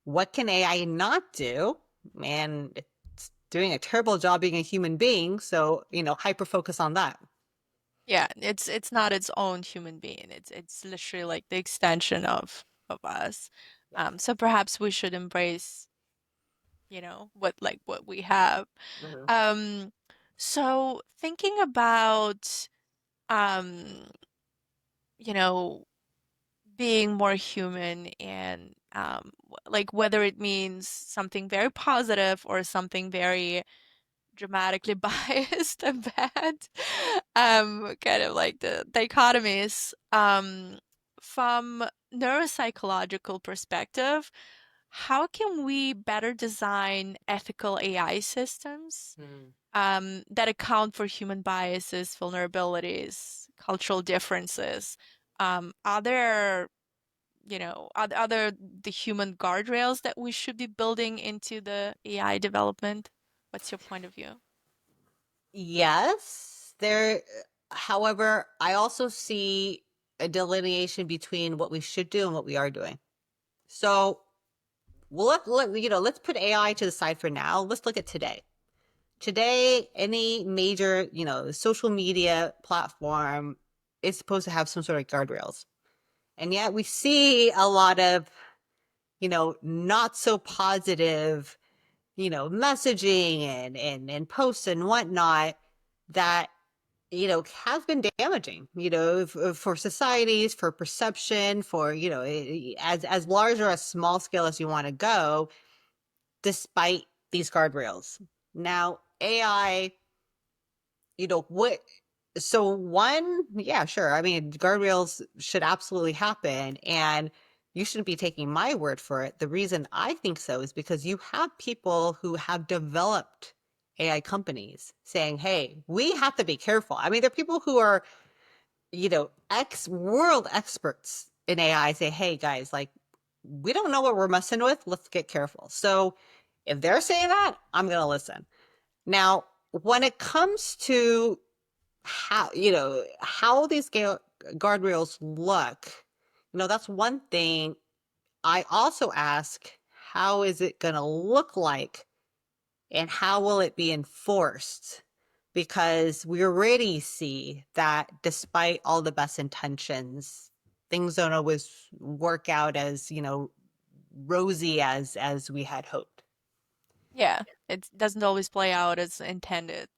what can AI not do, and doing a terrible job being a human being. So, hyper focus on that. Yeah, it's not its own human being. It's literally like the extension of us. Yes. So perhaps we should embrace, what we have. Mhm. Um, so thinking about um, you know, being more human and like whether it means something very positive or something very dramatically biased and bad. Kind of like the dichotomies. From neuropsychological perspective, how can we better design ethical AI systems Mm. that account for human biases, vulnerabilities, cultural differences? Are there, are there the human guardrails that we should be building into the AI development? What's your point of view? Yes, however, I also see a delineation between what we should do and what we are doing. So, well, let's put AI to the side for now. Let's look at today. Today, any major, social media platform is supposed to have some sort of guardrails. And yet we see a lot of, not so positive, messaging and posts and whatnot that, has been damaging, for societies, for perception, for, as large or as small scale as you want to go, despite these guardrails. Now, AI, what so one, yeah, sure. I mean, guardrails should absolutely happen. And you shouldn't be taking my word for it. The reason I think so is because you have people who have developed AI companies saying, hey, we have to be careful. I mean, there are people who are, ex world experts in AI say, hey, guys, like, we don't know what we're messing with. Let's get careful. So if they're saying that, I'm going to listen. Now, when it comes to how these guardrails look, that's one thing. I also ask, how is it going to look like and how will it be enforced? Because we already see that despite all the best intentions, things don't always work out as, rosy as we had hoped. Yeah, it doesn't always play out as intended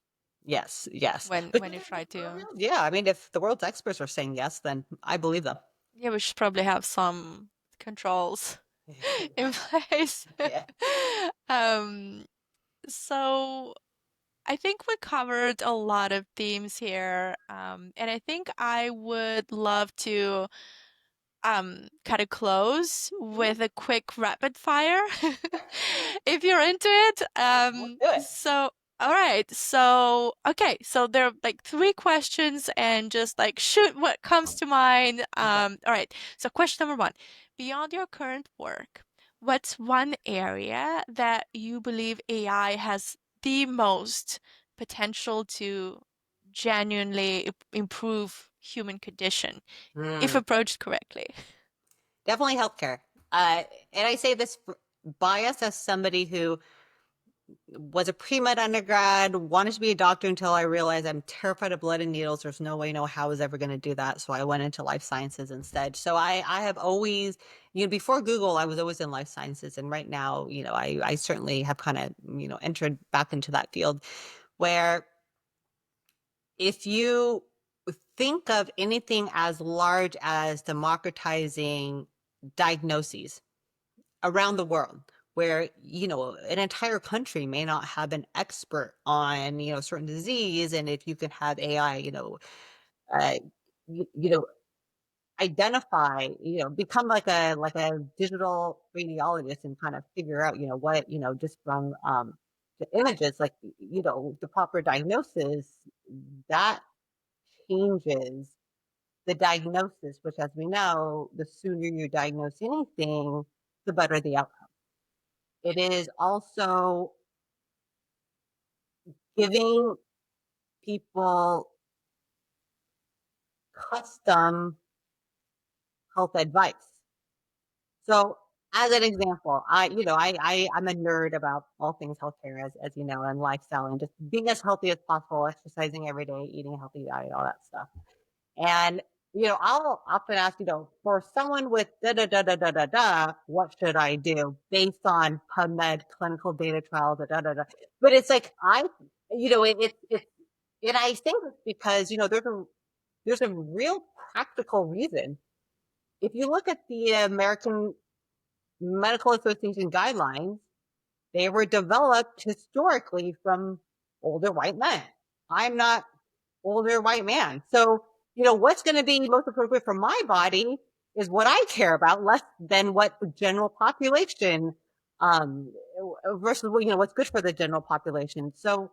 Yes, yes. But when you try to. yeah, I mean, if the world's experts are saying yes, then I believe them. Yeah, we should probably have some controls in place. Yeah. Um, so I think we covered a lot of themes here, and I think I would love to cut it close Mhm. with a quick rapid fire if you're into it. Let's do it. So all right, so okay, so there are like three questions and just like shoot what comes to mind. Okay. All right, so question number one: beyond your current work, what's one area that you believe AI has the most potential to genuinely improve human condition if Hmm. approached correctly? Definitely healthcare. And I say this bias as somebody who was a pre-med undergrad, wanted to be a doctor until I realized I'm terrified of blood and needles. There's no way, no how I was ever going to do that. So I went into life sciences instead. So I have always, before Google, I was always in life sciences. And right now, I certainly have kind of, entered back into that field where if you think of anything as large as democratizing diagnoses around the world, where an entire country may not have an expert on certain disease, and if you can have AI uh, you, you know identify, become like a digital radiologist and kind of figure out what just from the images, like the proper diagnosis, that changes the diagnosis, which, as we know, the sooner you diagnose anything, the better the outcome. It is also giving people custom health advice. So as an example, I'm a nerd about all things healthcare, as you know, and lifestyle, and just being as healthy as possible, exercising every day, eating a healthy diet, all that stuff. And I'll often ask, for someone with da da da da da da da, what should I do based on PubMed clinical data trials, da da da da. But it's like and I think it's because there's a real practical reason. If you look at the American Medical Association guidelines, they were developed historically from older white men. I'm not older white man. So, what's going to be most appropriate for my body is what I care about, less than what the general population, um, versus, what's good for the general population. So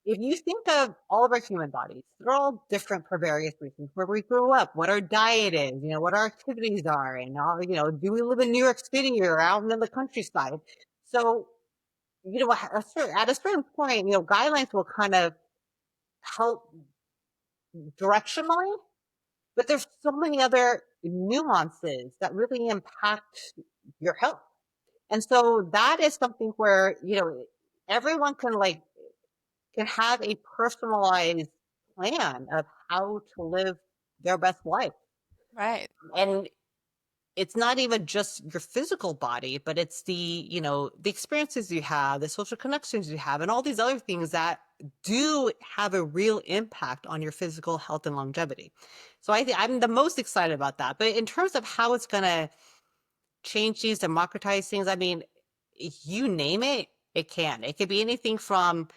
if you think of all of our human bodies, they're all different for various reasons. Where we grew up, what our diet is, what our activities are, and all, do we live in New York City or out in the countryside? So, at a certain point, guidelines will kind of help directionally, but there's so many other nuances that really impact your health. And so that is something where, everyone can have a personalized plan of how to live their best life. Right. And it's not even just your physical body, but it's the experiences you have, the social connections you have, and all these other things that do have a real impact on your physical health and longevity. So I'm the most excited about that. But in terms of how it's going to change these, democratize things, I mean, you name it, it can. It could be anything from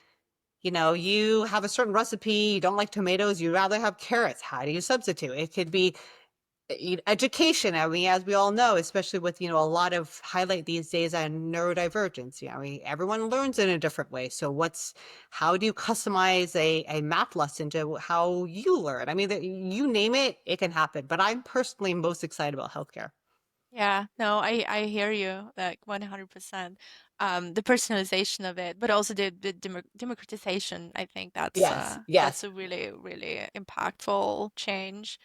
you have a certain recipe, you don't like tomatoes, you rather have carrots. How do you substitute? It could be education. I mean, as we all know, especially with, a lot of highlight these days on neurodivergence, I mean, everyone learns in a different way. So how do you customize a math lesson to how you learn? I mean, you name it, it can happen. But I'm personally most excited about healthcare. Yeah, no, I hear you like 100%. The personalization of it, but also the democratization. I think Yes, that's yes. a really really impactful change.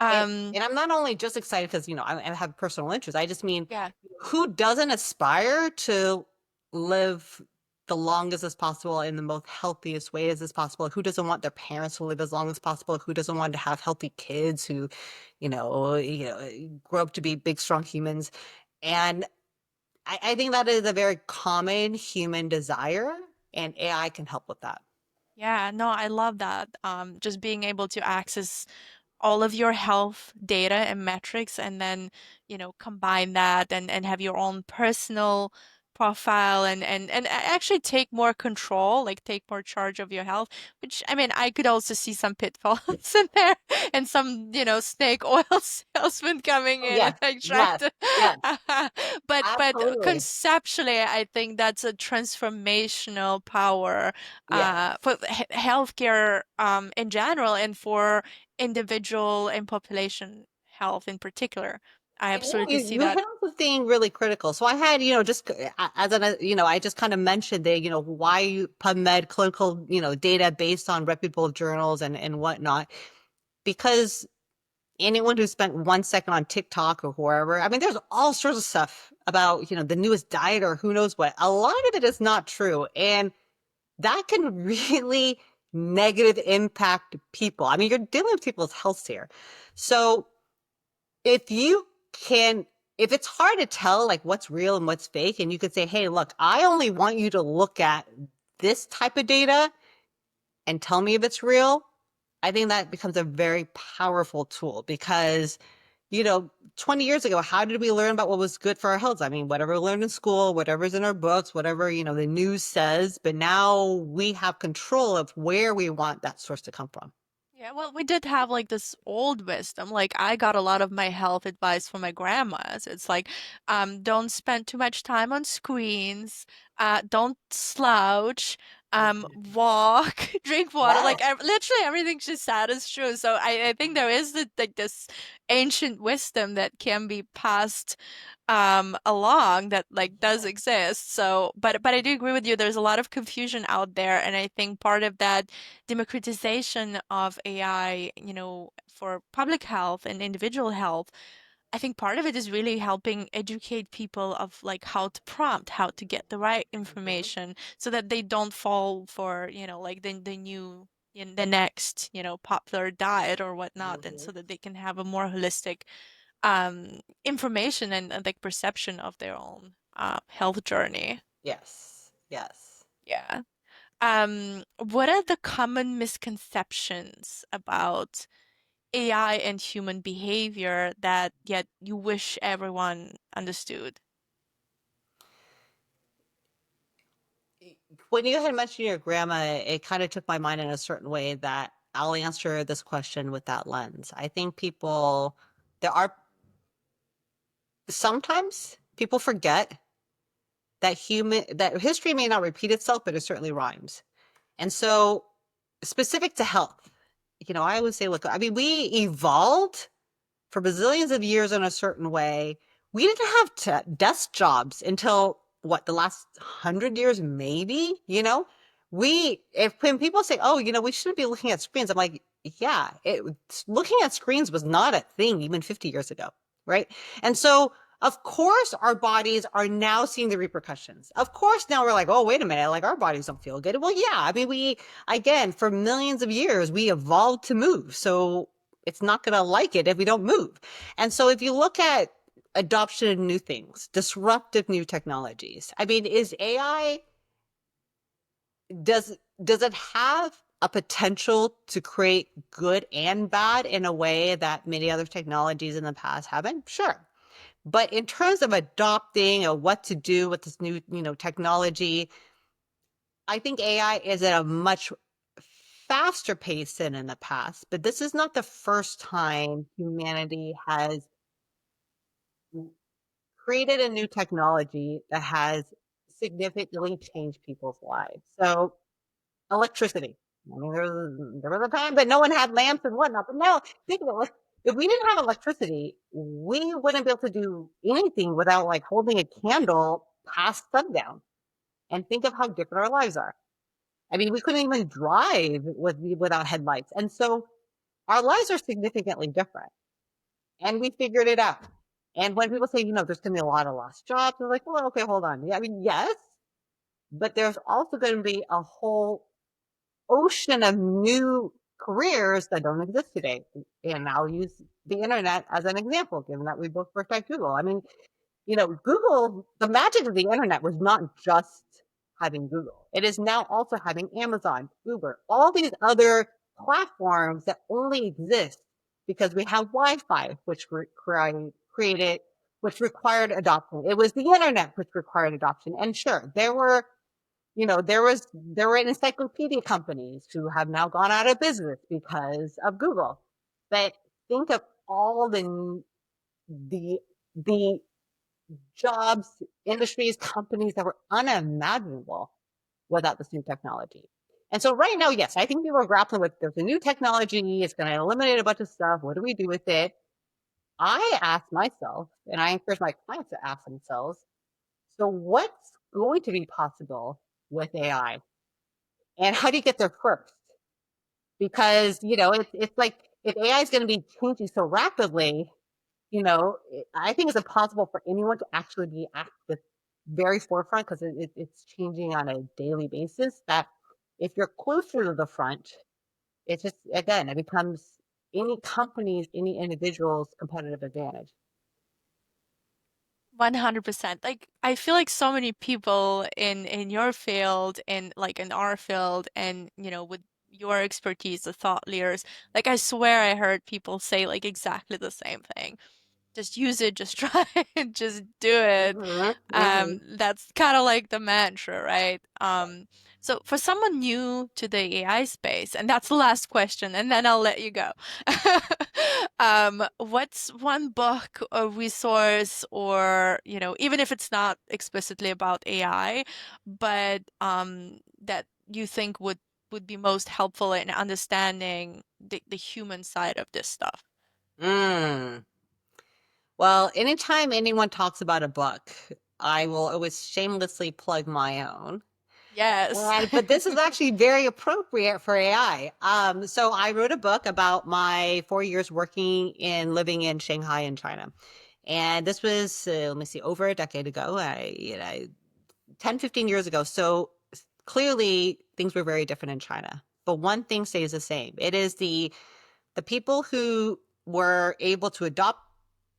And, Um, and I'm not only just excited because, I have personal interest. I just mean, yeah, who doesn't aspire to live the longest as possible in the most healthiest way as possible? Who doesn't want their parents to live as long as possible? Who doesn't want to have healthy kids who, grow up to be big, strong humans? And I think that is a very common human desire, and AI can help with that. yeah, no, I love that. Just being able to access all of your health data and metrics and then, combine that and have your own personal profile and actually take more control, like take more charge of your health, which I mean, I could also see some pitfalls in there and some, snake oil salesman coming Oh, in and yes, like trying yes, to yes, but absolutely. conceptually, I think that's a transformational power Yes. for healthcare in general and for individual and population health in particular. I And absolutely you see you that. hit on something really critical. So I had, just as an, I just kind of mentioned that, why PubMed clinical, data based on reputable journals and whatnot, because anyone who spent 1 second on TikTok or wherever, I mean, there's all sorts of stuff about, the newest diet or who knows what. A lot of it is not true. And that can really negative impact people. I mean, you're dealing with people's health here. So if you can, if it's hard to tell like what's real and what's fake, and you could say, hey, look, I only want you to look at this type of data and tell me if it's real, I think that becomes a very powerful tool because, 20 years ago, how did we learn about what was good for our health? I mean, whatever we learned in school, whatever's in our books, whatever, the news says, but now we have control of where we want that source to come from. Yeah, well, we did have like this old wisdom. Like I got a lot of my health advice from my grandmas. It's like, don't spend too much time on screens, don't slouch, walk, drink water. Like Yes. literally everything she said is true. So I think there is like this ancient wisdom that can be passed along that like does exist. So, but I do agree with you. There's a lot of confusion out there, and I think part of that democratization of AI, for public health and individual health, I think part of it is really helping educate people of like how to prompt, how to get the right Mhm. information so that they don't fall for, like the new in the next, popular diet or whatnot, and Mhm. so that they can have a more holistic information and like perception of their own health journey. Yes. Yes. Yeah. What are the common misconceptions about AI and human behavior that yet you wish everyone understood? When you had mentioned your grandma, it kind of took my mind in a certain way that I'll answer this question with that lens. I think there are sometimes people forget that history may not repeat itself, but it certainly rhymes. And so, specific to health, I always say, look, I mean, we evolved for bazillions of years in a certain way. We didn't have desk jobs until what, the last 100 years, maybe. When people say, oh, we shouldn't be looking at screens, I'm like, yeah, looking at screens was not a thing even 50 years ago, right? And so, of course, our bodies are now seeing the repercussions. Of course, now we're like, oh, wait a minute, like our bodies don't feel good. Well, yeah, I mean, again, for millions of years, we evolved to move. So it's not going to like it if we don't move. And so if you look at adoption of new things, disruptive new technologies, I mean, is AI, does it have a potential to create good and bad in a way that many other technologies in the past haven't? Sure. But in terms of adopting or what to do with this new, technology, I think AI is at a much faster pace than in the past. But this is not the first time humanity has created a new technology that has significantly changed people's lives. So electricity. I mean, there was a time, but no one had lamps and whatnot. But now, think of it. If we didn't have electricity, we wouldn't be able to do anything without like holding a candle past sundown. And think of how different our lives are. I mean, we couldn't even drive without headlights. And so our lives are significantly different. And we figured it out. And when people say, there's going to be a lot of lost jobs, they're like, well, okay, hold on. Yeah, I mean, yes, but there's also going to be a whole ocean of new careers that don't exist today. And I'll use the internet as an example, given that we both worked at Google. I mean, Google, the magic of the internet was not just having Google. It is now also having Amazon, Uber, all these other platforms that only exist because we have Wi-Fi, which created, which required adoption. It was the internet which required adoption. And sure, there were encyclopedia companies who have now gone out of business because of Google. But think of all the the jobs, industries, companies that were unimaginable without this new technology. And so right now, yes, I think people are grappling with there's a new technology, it's going to eliminate a bunch of stuff. What do we do with it? I ask myself, and I encourage my clients to ask themselves, so what's going to be possible with AI? And how do you get there first? Because, it's like if AI is going to be changing so rapidly, I think it's impossible for anyone to actually be at the very forefront because it's changing on a daily basis. That if you're closer to the front, it's just, again, it becomes any company's, any individual's competitive advantage. 100%. Like I feel like so many people in your field and like in our field and with your expertise, the thought leaders, like I swear I heard people say like exactly the same thing. Just use it, just try it, just do it. Hmm. Hmm. That's kind of like the mantra, right? So for someone new to the AI space, and that's the last question, and then I'll let you go. What's one book or resource or, even if it's not explicitly about AI, but that you think would be most helpful in understanding the human side of this stuff? Mm. Well, anytime anyone talks about a book, I will always shamelessly plug my own. Yes. But this is actually very appropriate for AI. So I wrote a book about my 4 years working and living in Shanghai in China. And this was, let me see, over a decade ago, 10, 15 years ago. So clearly things were very different in China. But one thing stays the same. It is the people who were able to adopt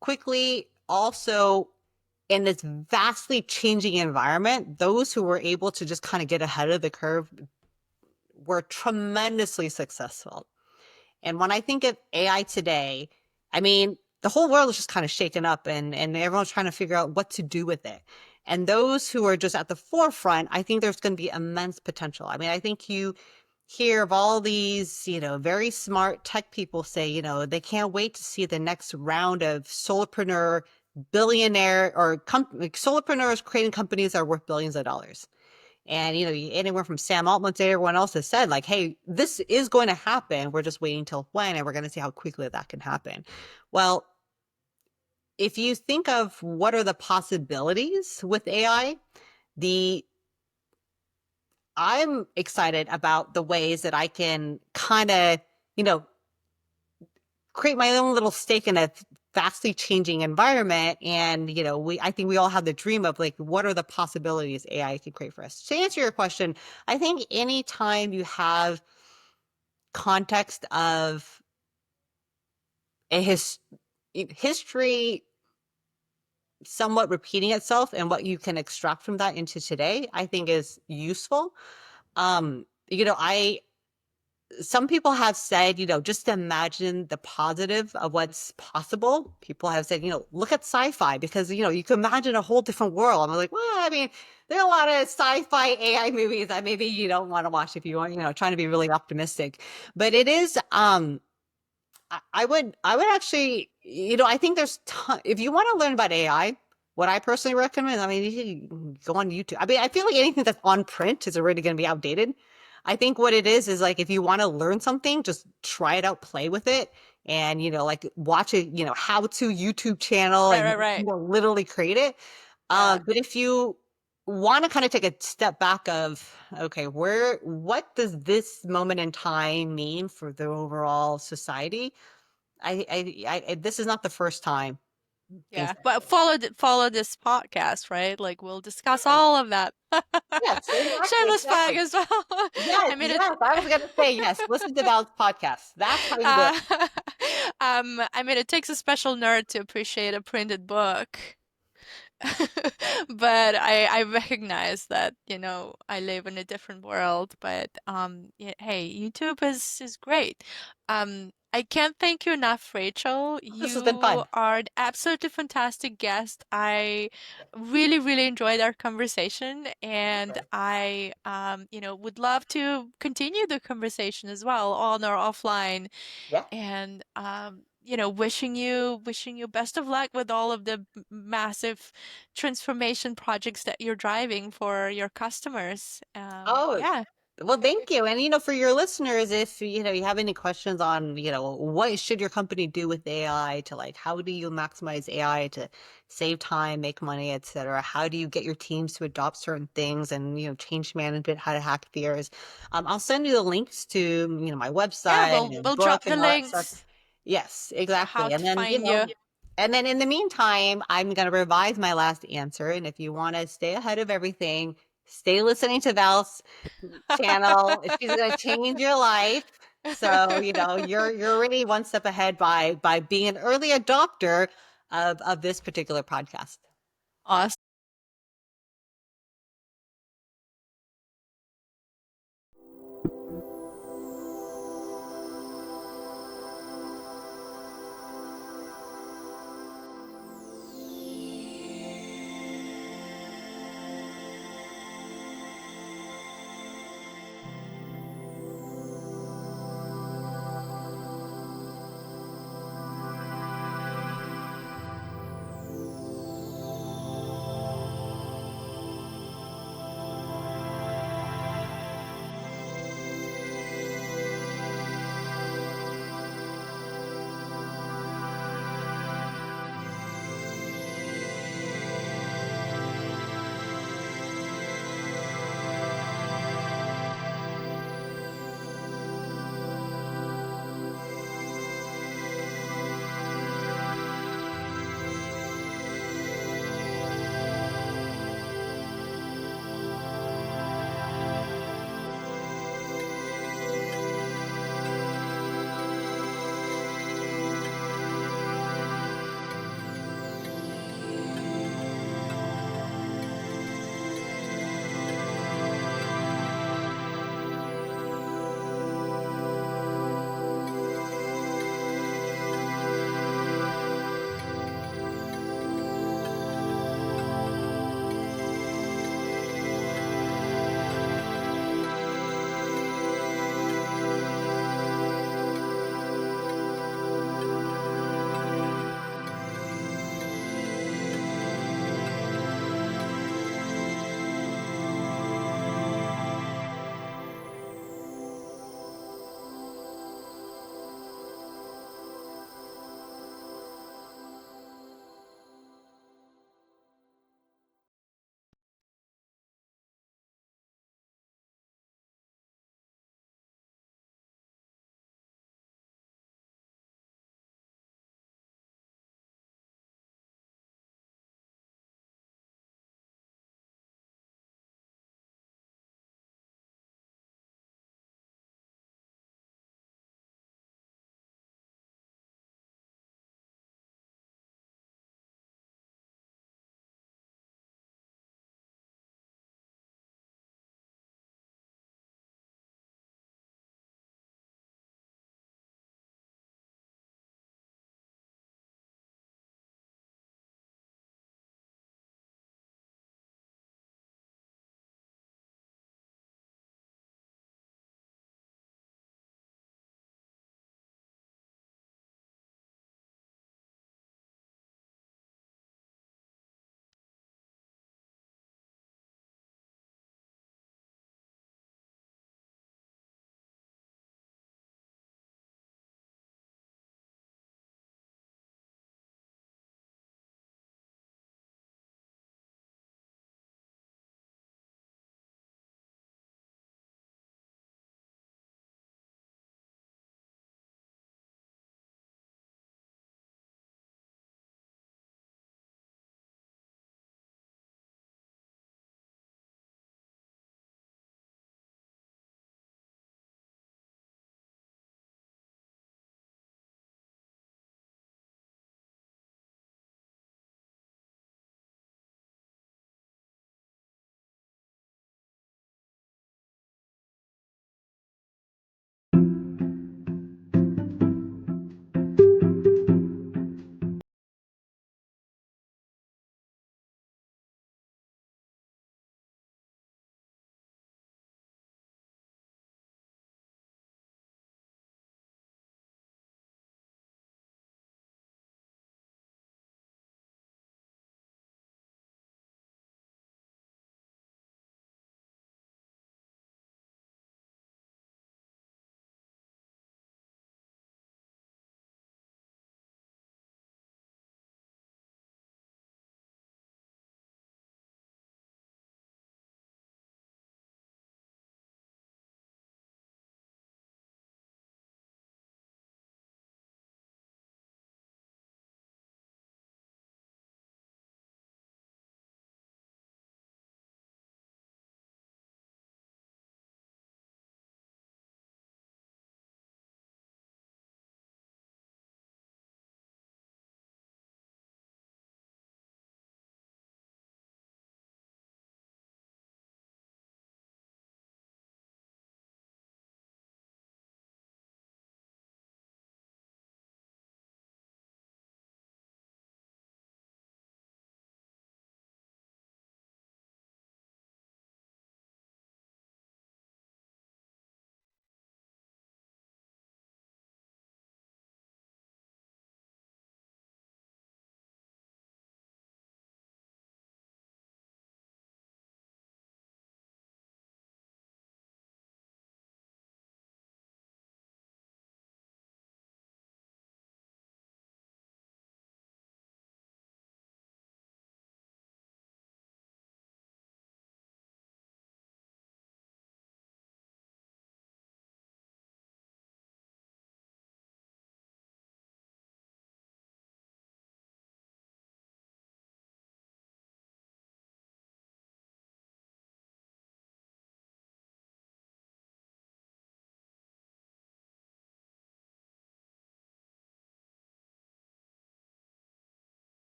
quickly, also in this vastly changing environment, those who were able to just kind of get ahead of the curve were tremendously successful. And when I think of AI today, I mean, the whole world is just kind of shaken up and everyone's trying to figure out what to do with it. And those who are just at the forefront, I think there's going to be immense potential. I mean, I think you hear of all these, very smart tech people say, they can't wait to see the next round of solopreneur billionaire or solopreneurs creating companies that are worth billions of dollars. And, anywhere from Sam Altman to everyone else has said, like, hey, this is going to happen. We're just waiting till when, and we're going to see how quickly that can happen. Well, if you think of what are the possibilities with AI, the I'm excited about the ways that I can kind of, you know, create my own little stake in a vastly changing environment. And, I think we all have the dream of like, what are the possibilities AI can create for us? To answer your question, I think anytime you have context of a history somewhat repeating itself and what you can extract from that into today, I think is useful. I some people have said, just imagine the positive of what's possible. People have said, look at sci-fi because, you can imagine a whole different world. I'm like, well, I mean, there are a lot of sci-fi AI movies that maybe you don't want to watch if you want, trying to be really optimistic. But it is, I would actually, I think if you want to learn about AI, what I personally recommend, I mean, you can go on YouTube. I mean, I feel like anything that's on print is already going to be outdated. I think what it is like if you want to learn something, just try it out, play with it, and like watch a how to YouTube channel Right, and right, right. literally create it. Yeah. But if you want to kind of take a step back of okay, what does this moment in time mean for the overall society? This is not the first time things Yeah. like But this. follow this podcast, right? Like we'll discuss all of that. Yes, exactly, Shameless plug exactly. as well. Yes, I made it yes. I was gonna say yes. Listen to Val's podcast. That's how you do it. uh, I mean it takes a special nerd to appreciate a printed book. But I recognize that, I live in a different world, but yeah, hey, YouTube is great. I can't thank you enough, Rachel. This has been You fun. are an absolutely fantastic guest. I really, really enjoyed our conversation, and Sure. I would love to continue the conversation as well on or offline. Yeah. And wishing you best of luck with all of the massive transformation projects that you're driving for your customers. Oh, Yeah. well, thank you. And for your listeners, if you have any questions on, what should your company do with AI to like how do you maximize AI to save time, make money, etc. How do you get your teams to adopt certain things and change management, how to hack fears? I'll send you the links to my Yeah, website we'll and we'll drop book the and all that stuff. links Yes, how exactly. to find you. And then in the meantime, I'm going to revise my last answer. And if you want to stay ahead of everything, stay listening to Val's channel. She's going to change your life. So, you're already one step ahead by being an early adopter of this particular podcast. Awesome.